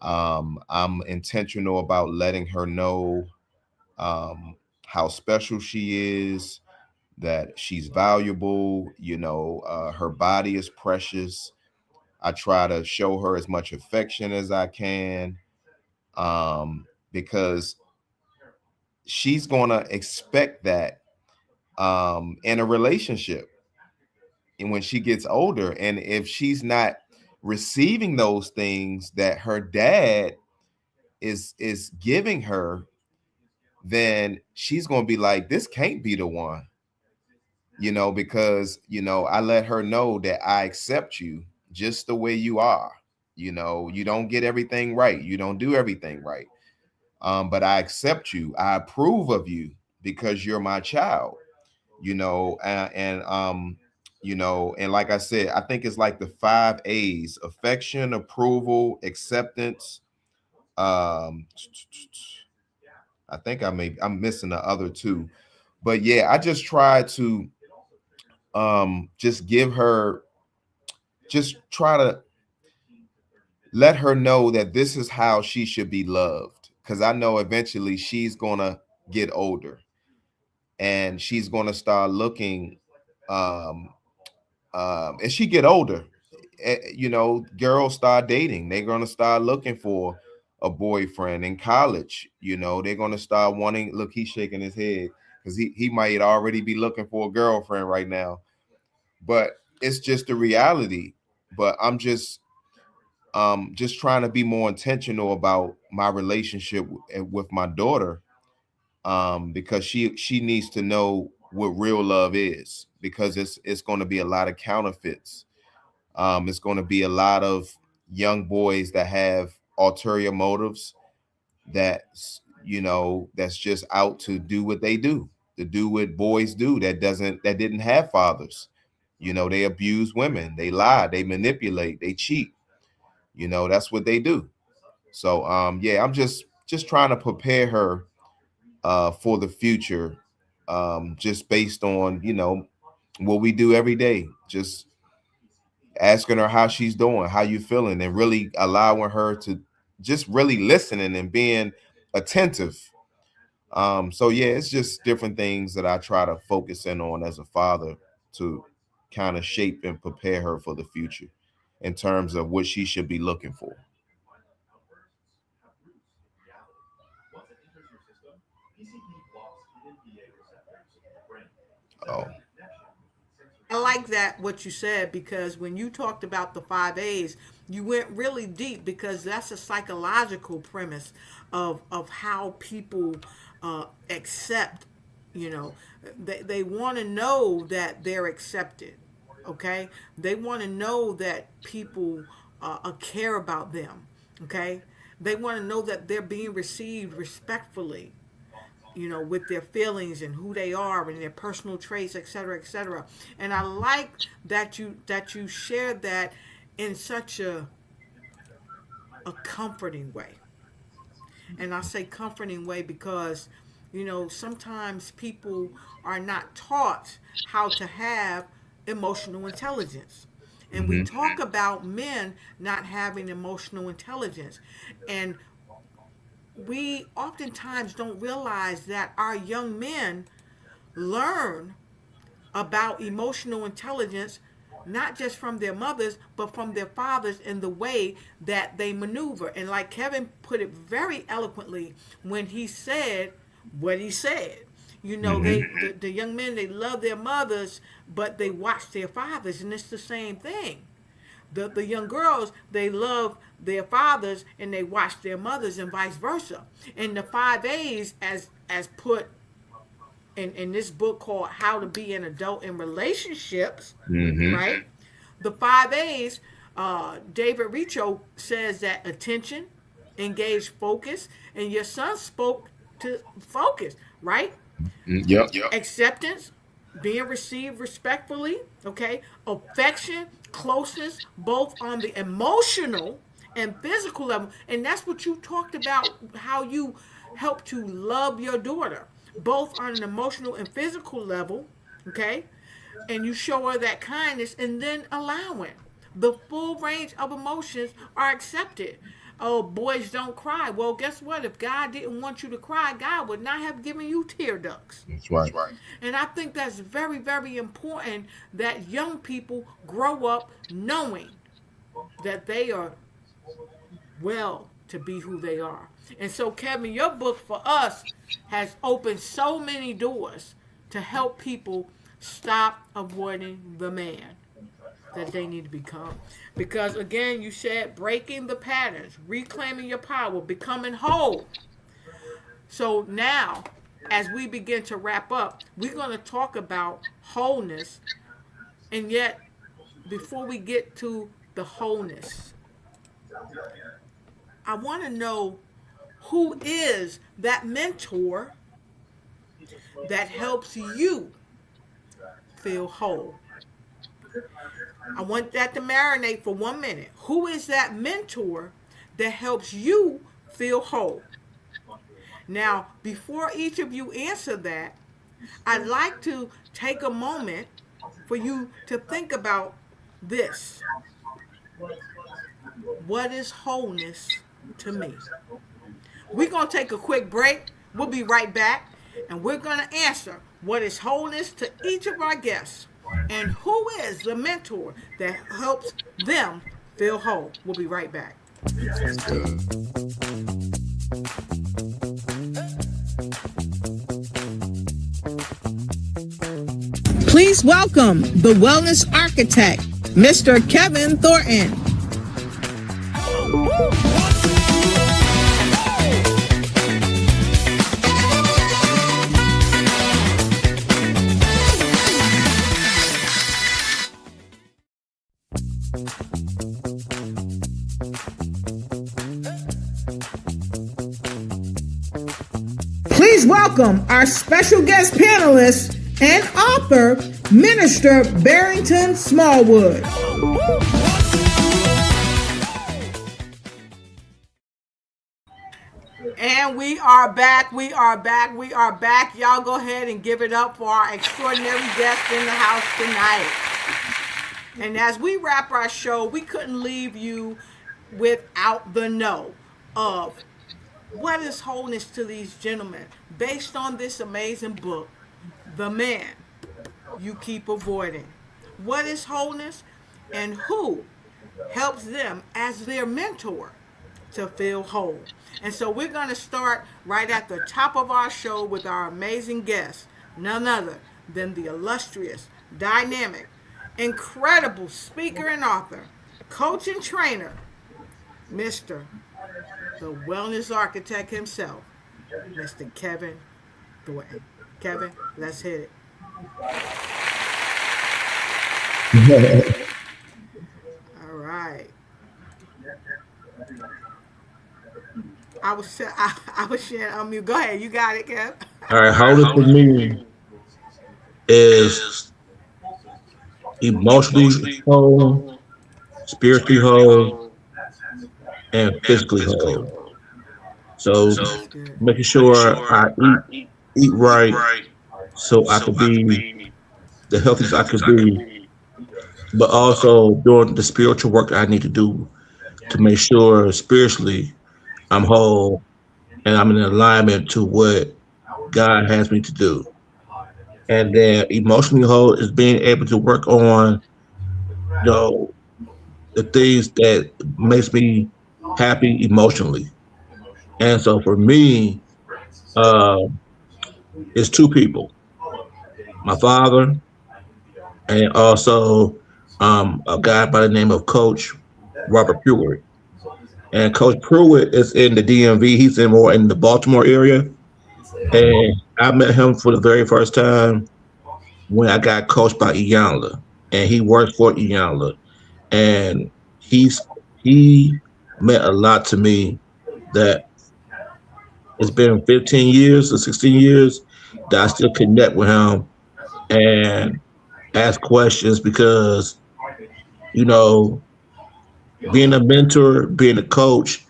I'm intentional about letting her know how special she is, that she's valuable. Her body is precious. I try to show her as much affection as I can, because she's going to expect that in a relationship and when she gets older. And if she's not receiving those things that her dad is giving her, then she's going to be like, this can't be the one, because I let her know that I accept you just the way you are. You don't get everything right, you don't do everything right, but I accept you, I approve of you because you're my child. And like I said, I think it's like the 5 A's: affection, approval, acceptance. um I think I'm missing the other two, but yeah, I just try to just give her, just try to let her know that this is how she should be loved, because I know eventually she's gonna get older and she's gonna start looking, um as she get older, girls start dating, they're gonna start looking for a boyfriend. In college, they're gonna start wanting, look, he's shaking his head because he might already be looking for a girlfriend right now, but it's just the reality. But I'm just trying to be more intentional about my relationship with my daughter, because she needs to know what real love is, because it's going to be a lot of counterfeits. It's going to be a lot of young boys that have ulterior motives, that's just out to do what they do, to do what boys do, that didn't have fathers. They abuse women, they lie, they manipulate, they cheat. That's what they do. So yeah, I'm just trying to prepare her for the future, just based on what we do every day, just asking her how she's doing, how you feeling, and really allowing her to just really listening and being attentive. So yeah, it's just different things that I try to focus in on as a father, to kind of shape and prepare her for the future in terms of what she should be looking for. Oh, I like that what you said, because when you talked about the 5 A's, you went really deep, because that's a psychological premise of how people accept. You know, they want to know that they're accepted. okay? They want to know that people care about them, okay? They want to know that they're being received respectfully, with their feelings and who they are and their personal traits, et cetera, et cetera. And I like that you shared that in such a comforting way. And I say comforting way because, sometimes people are not taught how to have emotional intelligence. And we talk about men not having emotional intelligence. And we oftentimes don't realize that our young men learn about emotional intelligence not just from their mothers but from their fathers in the way that they maneuver. And like Kevin put it very eloquently when he said what he said, the young men, they love their mothers but they watch their fathers, and it's the same thing. The young girls, they love their fathers and they watch their mothers, and vice versa. And the 5 A's, as put in this book called How to Be an Adult in Relationships, right? The 5 A's, David Riché says that attention, engage, focus, and your son spoke to focus, right? Yep. Acceptance, being received respectfully, okay? Affection, closeness, both on the emotional and physical level. And that's what you talked about, how you help to love your daughter, both on an emotional and physical level, okay? And you show her that kindness, and then allowing the full range of emotions are accepted. Oh, boys don't cry. Well, guess what? If God didn't want you to cry, God would not have given you tear ducts. That's right. And I think that's very, very important that young people grow up knowing that they are well to be who they are. And so, Kevin, your book for us has opened so many doors to help people stop avoiding the man that they need to become. Because, again, you said breaking the patterns, reclaiming your power, becoming whole. So now, as we begin to wrap up, we're going to talk about wholeness. And yet, before we get to the wholeness, I want to know, who is that mentor that helps you feel whole? I want that to marinate for 1 minute. Who is that mentor that helps you feel whole? Now, before each of you answer that, I'd like to take a moment for you to think about this. What is wholeness to me? We're going to take a quick break. We'll be right back, and we're going to answer what is wholeness to each of our guests, and who is the mentor that helps them feel whole. We'll be right back. Please welcome the wellness architect, Mr. Kevin Thornton. Please welcome our special guest panelist and author, Minister Barrington Smallwood. And we are back. Y'all go ahead and give it up for our extraordinary guest in the house tonight. And as we wrap our show, we couldn't leave you without the know of what is wholeness to these gentlemen based on this amazing book, The Man You Keep Avoiding. What is wholeness, and who helps them as their mentor to feel whole? And so we're going to start right at the top of our show with our amazing guest, none other than the illustrious, dynamic, incredible speaker and author, coach and trainer, Mr. the wellness architect himself, Mr. Kevin Thornton. Kevin, let's hit it. All right. I was sharing on mute. Go ahead. You got it, Kev. All right, holding for me is emotionally whole, spiritually whole, and physically whole. So That's good. making sure I eat right, so I could be the healthiest I could be, but also doing the spiritual work I need to do to make sure spiritually I'm whole and I'm in alignment to what God has me to do. And then emotionally whole is being able to work on, you know, the things that makes me happy emotionally. And so for me, uh, it's two people: my father and also a guy by the name of Coach Robert Pruitt. And Coach Pruitt is in the DMV. He's in more in the Baltimore area. And I met him for the very first time when I got coached by Iyanla, and he works for Iyanla, and he meant a lot to me. That it's been 15 years or 16 years that I still connect with him and ask questions because you know being a mentor, being a coach,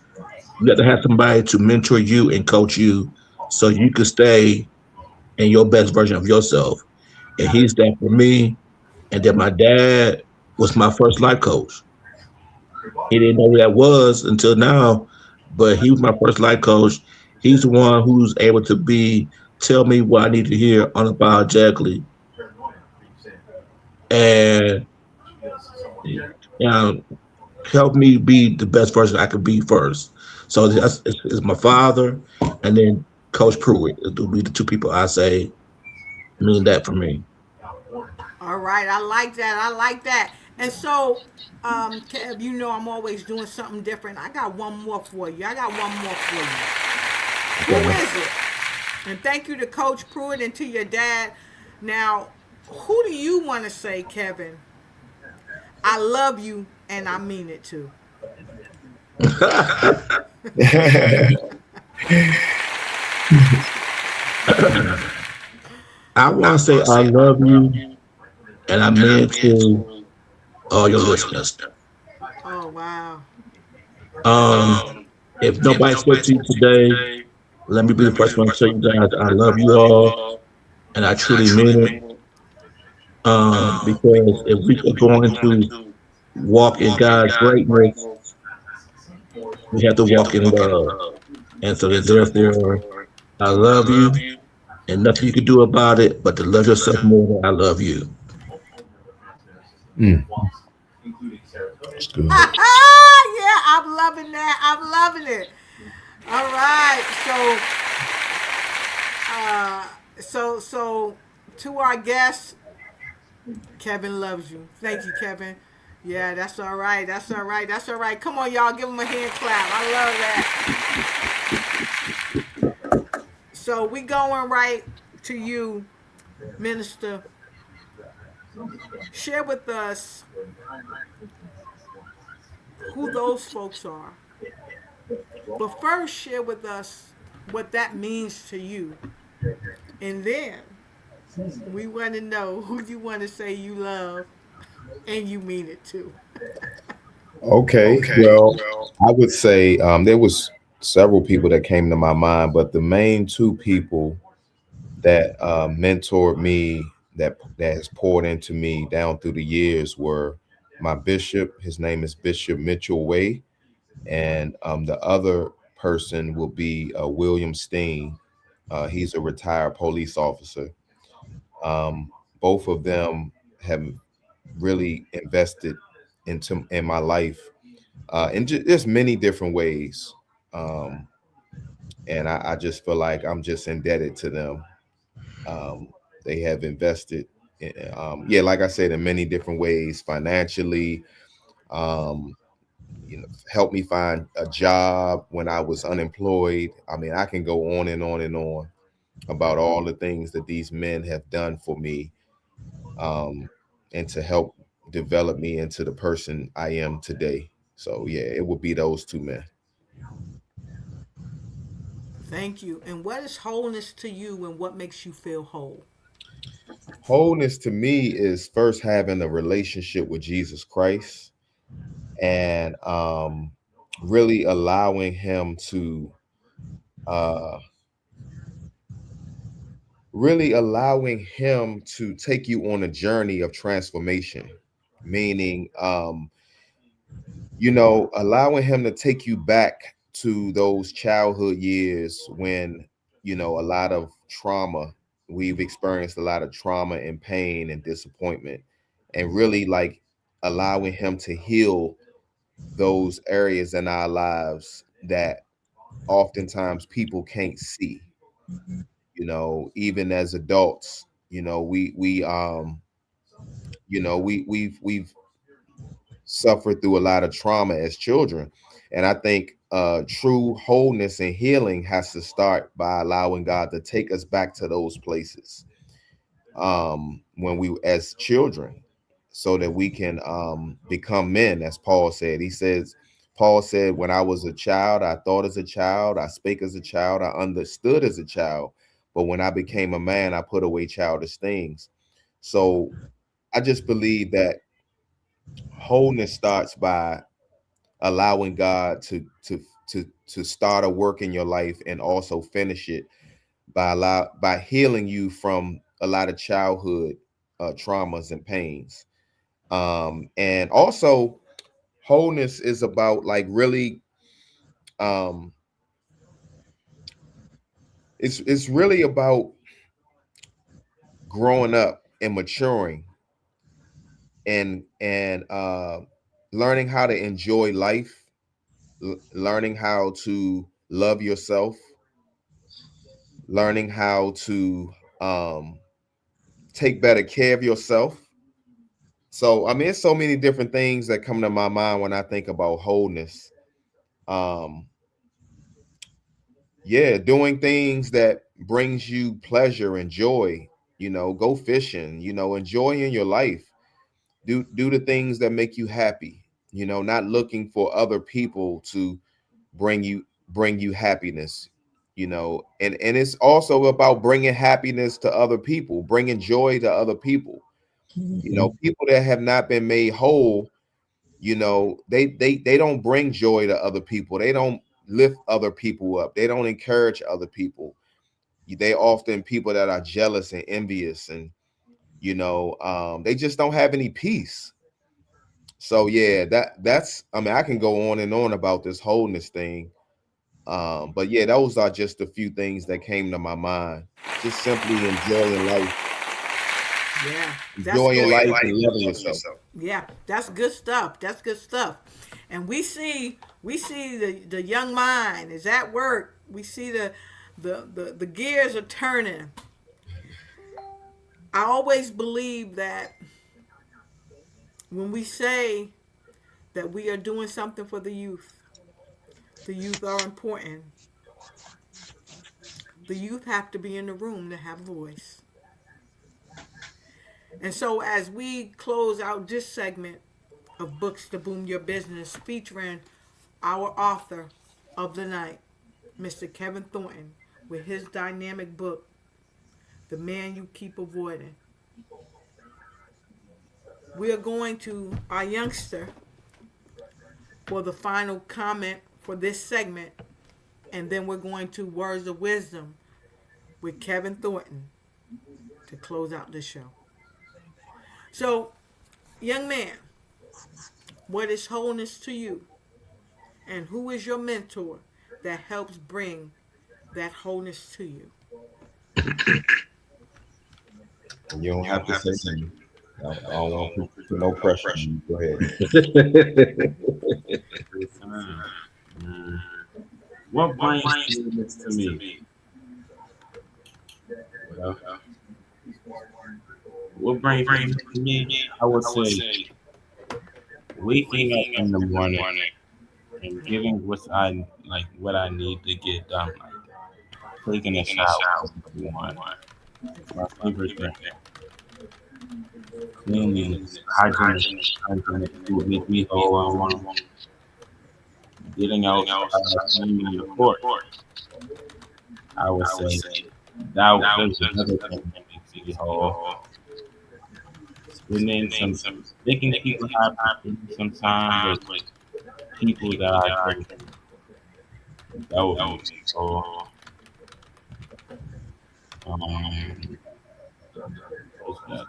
you have to have somebody to mentor you and coach you so you can stay in your best version of yourself. And he's that for me. And then my dad was my first life coach. He didn't know who that was until now, but he was my first life coach. He's the one who's able to be tell me what I need to hear unapologetically, and um, help me be the best person I could be first. So it's my father, and then Coach Pruitt. It'll be the two people I say mean that for me. All right. I like that. I like that. And so, Kev, you know I'm always doing something different. I got one more for you. I got one more for you. Who Okay. is it? And thank you to Coach Pruitt and to your dad. Now, who do you want to say, Kevin? I love you and I mean it too. I want to say I love you, and I mean to all your listeners. Oh, wow. Um, if nobody spoke to you today, let me be the first one to tell you guys I love you all, and I truly mean it. Because if we are going to walk in God's greatness, we have to walk in love. And so therefore, I love you, and nothing you can do about it but to love yourself more than I love you. Mm, that's good. Yeah, I'm loving that. I'm loving it. All right. So to our guests, Kevin loves you. Thank you, Kevin. Yeah, that's all right. That's all right. That's all right. Come on, y'all, give him a hand clap. I love that. So we going right to you, Minister. Share with us who those folks are. But first, share with us what that means to you. And then we want to know who you want to say you love and you mean it too. Okay, well, I would say there was several people that came to my mind, but the main two people that mentored me, that has poured into me down through the years, were my bishop. His name is Bishop Mitchell Way, and the other person will be William Steen. He's a retired police officer. Both of them have really invested in my life in just many different ways. Um, and I just feel like I'm just indebted to them. Um, they have invested, yeah, like I said, in many different ways, financially, um, helped me find a job when I was unemployed. I mean, I can go on and on and on about all the things that these men have done for me, and to help developed me into the person I am today. So yeah, it would be those two men. Thank you. And what is wholeness to you and what makes you feel whole? Wholeness to me is first having a relationship with Jesus Christ, and really allowing him to uh take you on a journey of transformation, meaning allowing him to take you back to those childhood years when, a lot of trauma, we've experienced a lot of trauma and pain and disappointment, and really like allowing him to heal those areas in our lives that oftentimes people can't see. Even as adults, we've suffered through a lot of trauma as children. And I think true wholeness and healing has to start by allowing God to take us back to those places when we as children, so that we can become men, as Paul said, when I was a child, I thought as a child, I spake as a child, I understood as a child. But when I became a man, I put away childish things. So I just believe that wholeness starts by allowing God to start a work in your life and also finish it by healing you from a lot of childhood traumas and pains. And also wholeness is about like really um it's really about growing up and maturing and learning how to enjoy life, learning how to love yourself, learning how to um take better care of yourself. So I mean, it's so many different things that come to my mind when I think about wholeness. um yeah, doing things that brings you pleasure and joy, go fishing, enjoying your life, do the things that make you happy, not looking for other people to bring you happiness, and it's also about bringing happiness to other people, bringing joy to other people. People that have not been made whole, they don't bring joy to other people, they don't lift other people up, they don't encourage other people. They often people that are jealous and envious, and they just don't have any peace. So yeah, that's I mean, I can go on and on about this wholeness thing. But yeah, those are just a few things that came to my mind. Just simply Yeah, that's enjoying good life stuff. and loving yourself. Yeah, that's good stuff. That's good stuff. And we see the young mind is at work. We see the gears are turning. I always believe that when we say that we are doing something for the youth are important. The youth have to be in the room to have a voice. And so as we close out this segment of Books to Boom Your Business, featuring our author of the night, Mr. Kevin Thornton, with his dynamic book, The Man You Keep Avoiding. We are going to our youngster for the final comment for this segment, and then we're going to Words of Wisdom with Kevin Thornton to close out the show. So, young man, what is wholeness to you? And who is your mentor that helps bring that wholeness to you? You don't have to say anything. I don't want to put no pressure on you. Go ahead. Mm. What brings this to me? Well, what brings it to me? I would say waking up in the morning and giving what I need to get done, like taking a shower. One, my favorite thing. cleanliness, hygienic would make me whole. I want getting out, playing on the court. I would say that there's another thing that makes me whole. Spending some, making people happy, spending some time with people that I care for. That would make me whole. Um, what's All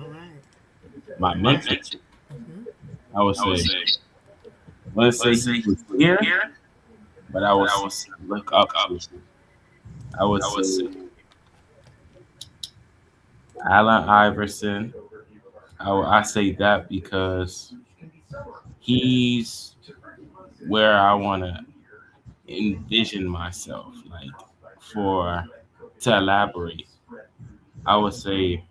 right. my mentor. Mm-hmm. I would say, I wouldn't say he was here, but I would look up to. I would say Allen Iverson. I say that because he's where I want to envision myself, like for to elaborate. I would say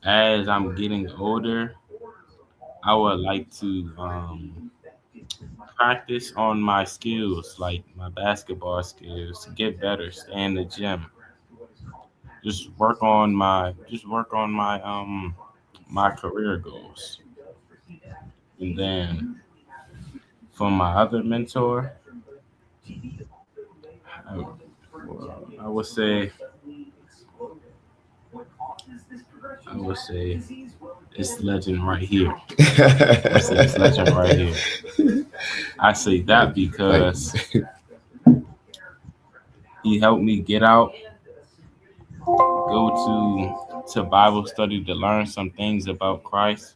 as I'm getting older, I would like to practice on my skills, like my basketball skills, to get better, stay in the gym, just work on my career goals. And then for my other mentor, I, I would say I would say it's legend right here. I say it's legend right here. I say that because he helped me get out, go to Bible study to learn some things about Christ,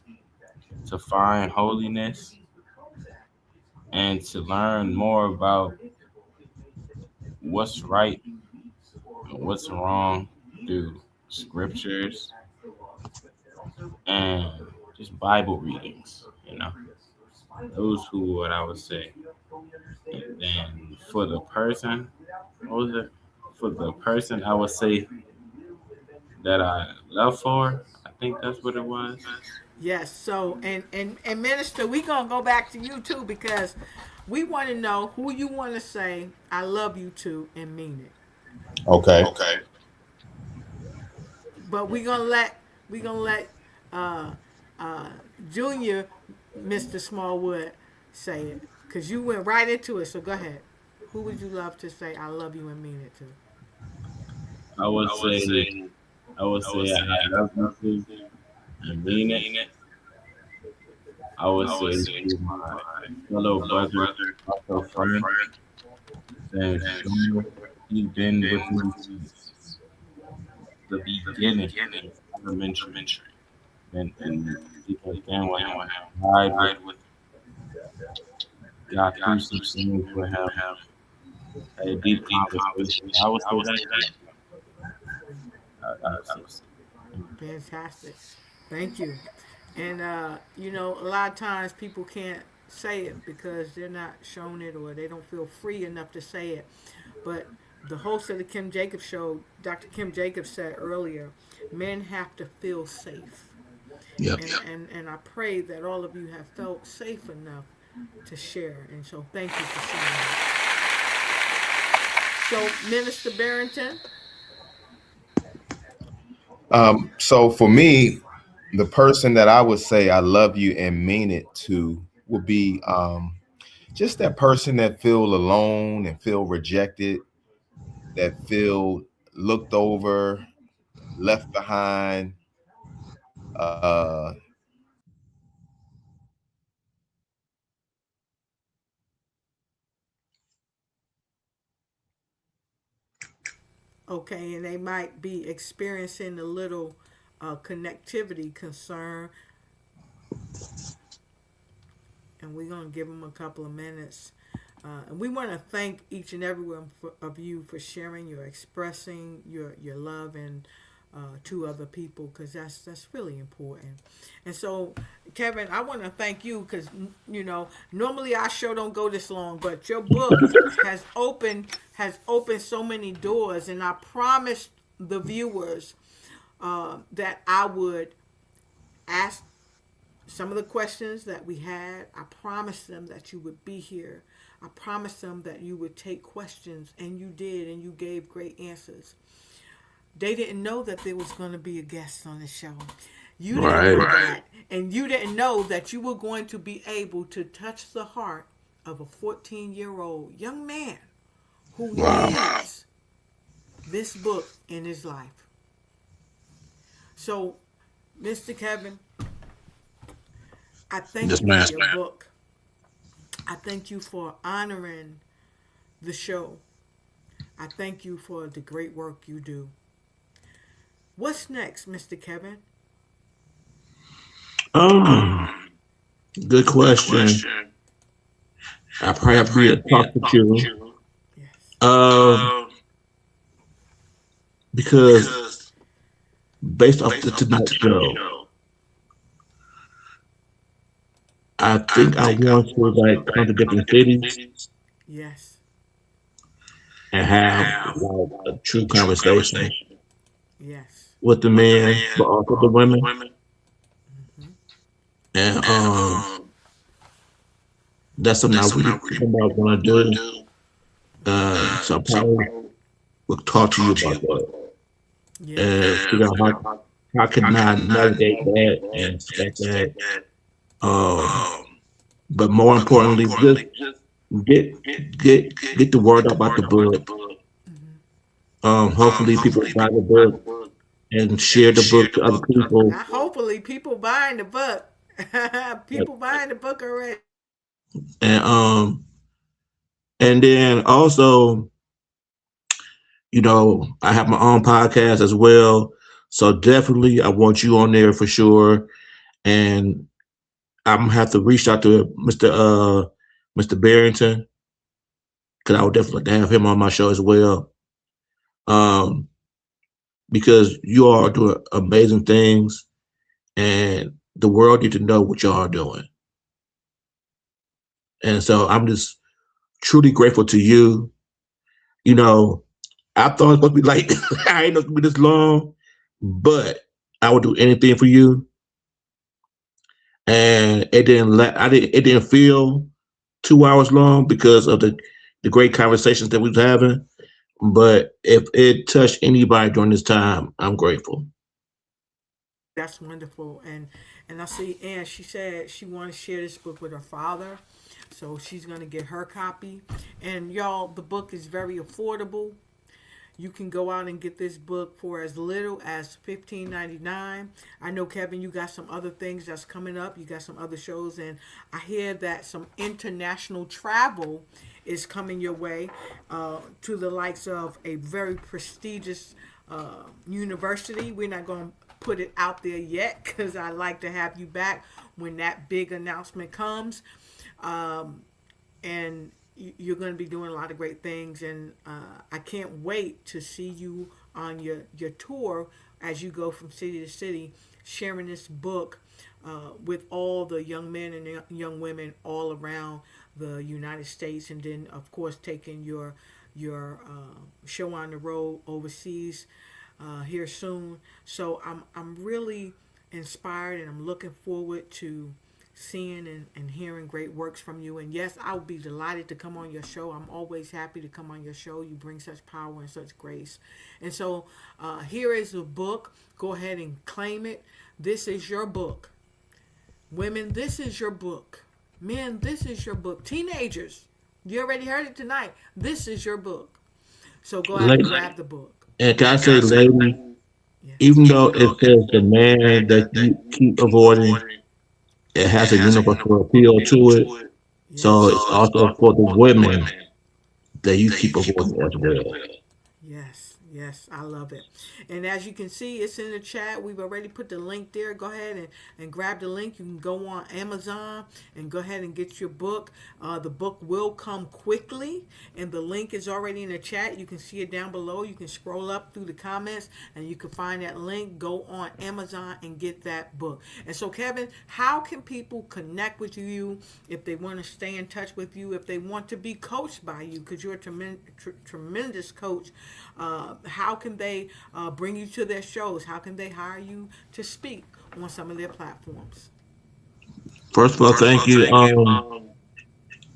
to find holiness, and to learn more about what's right and what's wrong through scriptures and just Bible readings. Those who what I would say. And then for the person, what was it? For the person, I would say that I love for. I think that's what it was. Yes. So and minister, we gonna go back to you too because we want to know who you want to say I love you to and mean it. Okay. But we gonna let uh, uh, Junior, Mr. Smallwood, say it because you went right into it. So go ahead. Who would you love to say I love you and mean it to? I would say I love you too and mean it. I would say to my fellow brother, fellow friend, and sure he's been with me since the beginning, elementary, and he can stand with him, ride with, got through some things with him, had a deep conversation. I would say that. I would say. Fantastic. Thank you. And a lot of times people can't say it because they're not shown it or they don't feel free enough to say it. But the host of the Kim Jacobs show, Dr. Kim Jacobs, said earlier, men have to feel safe. Yep. And I pray that all of you have felt safe enough to share. And so thank you for sharing. So, Minister Barrington. So for me, the person that I would say I love you and mean it to would be just that person that feel alone and feel rejected, that feel looked over, left behind. Uh, Okay, and they might be experiencing a little connectivity concern, and we're going to give them a couple of minutes. And we want to thank each and every one of you for sharing, your expressing your love and to other people because that's really important. And so, Kevin, I want to thank you because normally our show don't go this long, but your book has opened so many doors, and I promised the viewers that I would ask some of the questions that we had. I promised them that you would be here. I promised them that you would take questions, and you did, and you gave great answers. They didn't know that there was going to be a guest on the show. You didn't Right. know that. And you didn't know that you were going to be able to touch the heart of a 14-year-old young man who Wow. needs this book in his life. So, Mr. Kevin, I thank Yes, you ma'am. for your book. I thank you for honoring the show. I thank you for the great work you do. What's next, Mr. Kevin? Good question. I probably have to be a talk with you. Yes. Because based off the tonight show, I think I want to like come to different cities Yes. and have like a true conversation Yes. with the men, but also the women. Hmm. And that's something I really think about want to do. So I probably will talk to you about that Yes. and figure out how can I navigate that and stuff like that. But more importantly, just get the word out about the book. Hopefully people buy the book and share the book to other people. Now, hopefully, people buying the book. People buying the book already. And and then also, I have my own podcast as well. So definitely I want you on there for sure. And I'm gonna have to reach out to Mr. Barrington, because I would definitely like to have him on my show as well. Um, because you all are doing amazing things, and the world need to know what y'all are doing. And so I'm just truly grateful to you. You know, I thought it was supposed to be like I ain't know it's gonna be this long, but I would do anything for you. And it didn't feel 2 hours long because of the great conversations that we was having. But if it touched anybody during this time, I'm grateful. That's wonderful. And I see Ann, she said she wanted to share this book with her father. So she's gonna get her copy. And y'all, the book is very affordable. You can go out and get this book for as little as $15.99. I know, Kevin, you got some other things that's coming up. You got some other shows, and I hear that some international travel is coming your way to the likes of a very prestigious university. We're not going to put it out there yet because I like to have you back when that big announcement comes. And you're going to be doing a lot of great things, and I can't wait to see you on your tour as you go from city to city sharing this book with all the young men and young women all around the United States, and then of course taking your show on the road overseas here soon. So I'm really inspired, and I'm looking forward to seeing and hearing great works from you. And yes, I would be delighted to come on your show. I'm always happy to come on your show. You bring such power and such grace. And so here is the book. Go ahead and claim it. This is your book. Women, this is your book. Men, this is your book. Teenagers, you already heard it tonight. This is your book. So go out and grab the book. And can I say, lady, Yes. even though it says the man that you keep avoiding, it has a universal appeal to it. So Yes. it's also for the women that you keep avoiding as well. Yes, yes, I love it. And as you can see, it's in the chat. We've already put the link there. Go ahead and grab the link. You can go on Amazon and go ahead and get your book. The book will come quickly, and the link is already in the chat. You can see it down below. You can scroll up through the comments, and you can find that link. Go on Amazon and get that book. And so, Kevin, how can people connect with you if they want to stay in touch with you, if they want to be coached by you, because you're a tremendous coach? How can they bring you to their shows? How can they hire you to speak on some of their platforms? First of all, thank you.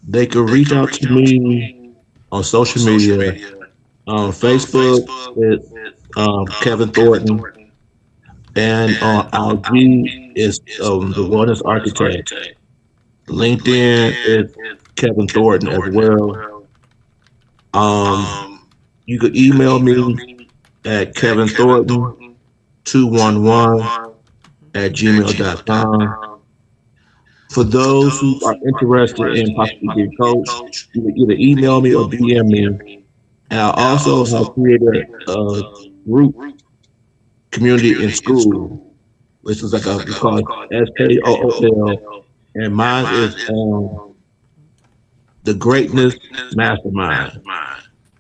They could reach out to me on social media On Facebook, it's Kevin Thornton, and on IG is the Wellness Architect. LinkedIn is Kevin Thornton as well. You could email me at kevinthornton211@gmail.com. For those who are interested in possibly being coached, you can either email me or DM me. And I also have created a group community in school, which is like we call it SKOOL, and mine is the Greatness Mastermind.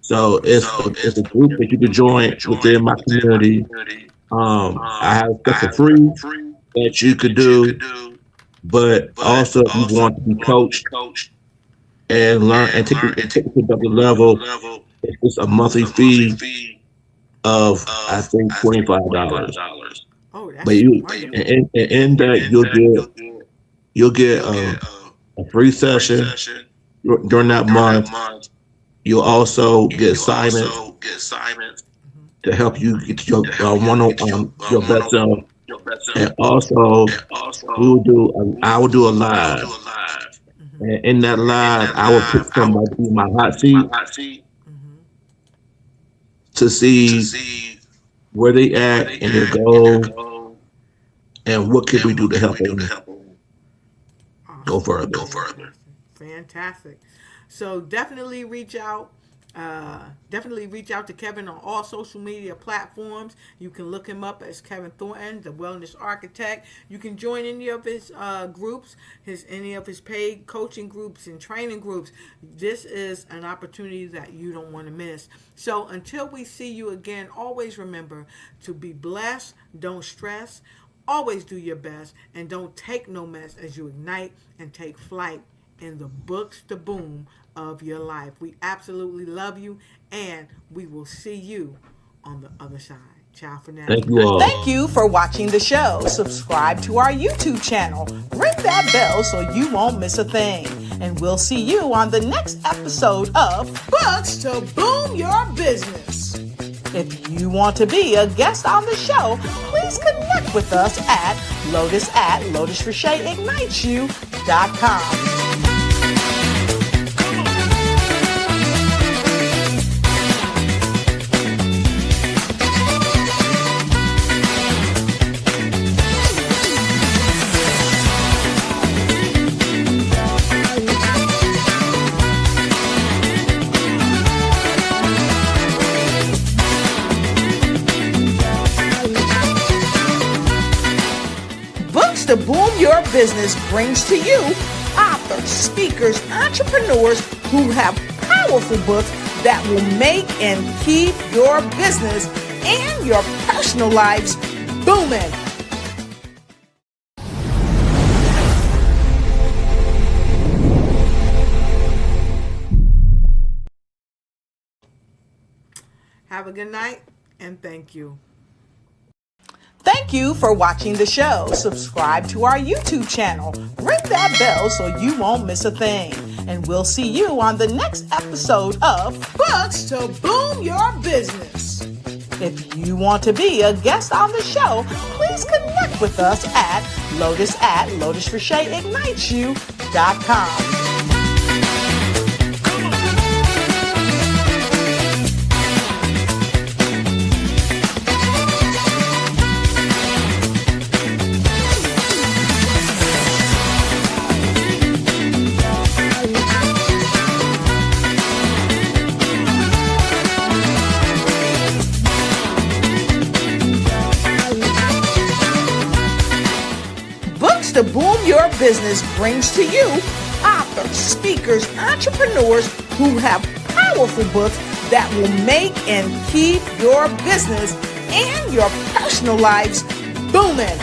So it's a group that you can join within my community. I have stuff for free that you could do, but also if you want to be coached and learn and take it to another level, it's a monthly fee of I think $25. Oh, that's But you wonderful. in that you'll get a free session during that month. You'll also get assignments to help you get your your best self. And also I will do a live. And in that live, I will put somebody in my hot seat to see where they at in their goal and what can we do to help them go further. Fantastic. So definitely reach out. Definitely reach out to Kevin on all social media platforms. You can look him up as Kevin Thornton, the Wellness Architect. You can join any of his groups, any of his paid coaching groups and training groups. This is an opportunity that you don't want to miss. So until we see you again, always remember to be blessed, don't stress, always do your best, and don't take no mess as you ignite and take flight in the books to boom of your life. We absolutely love you, and we will see you on the other side. Ciao for now. Thank you all. Thank you for watching the show. Subscribe to our YouTube channel. Ring that bell so you won't miss a thing. And we'll see you on the next episode of Books to Boom Your Business. If you want to be a guest on the show, please connect with us at Lotus at LotusRicheIgnitesYou.com. Books to Boom Your Business brings to you authors, speakers, entrepreneurs who have powerful books that will make and keep your business and your personal lives booming. Have a good night, and thank you. Thank you for watching the show. Subscribe to our YouTube channel. Ring that bell so you won't miss a thing. And we'll see you on the next episode of Books to Boom Your Business. If you want to be a guest on the show, please connect with us at Lotus at LotusRicheIgnitesYou.com. To Boom Your Business brings to you authors, speakers, entrepreneurs who have powerful books that will make and keep your business and your personal lives booming.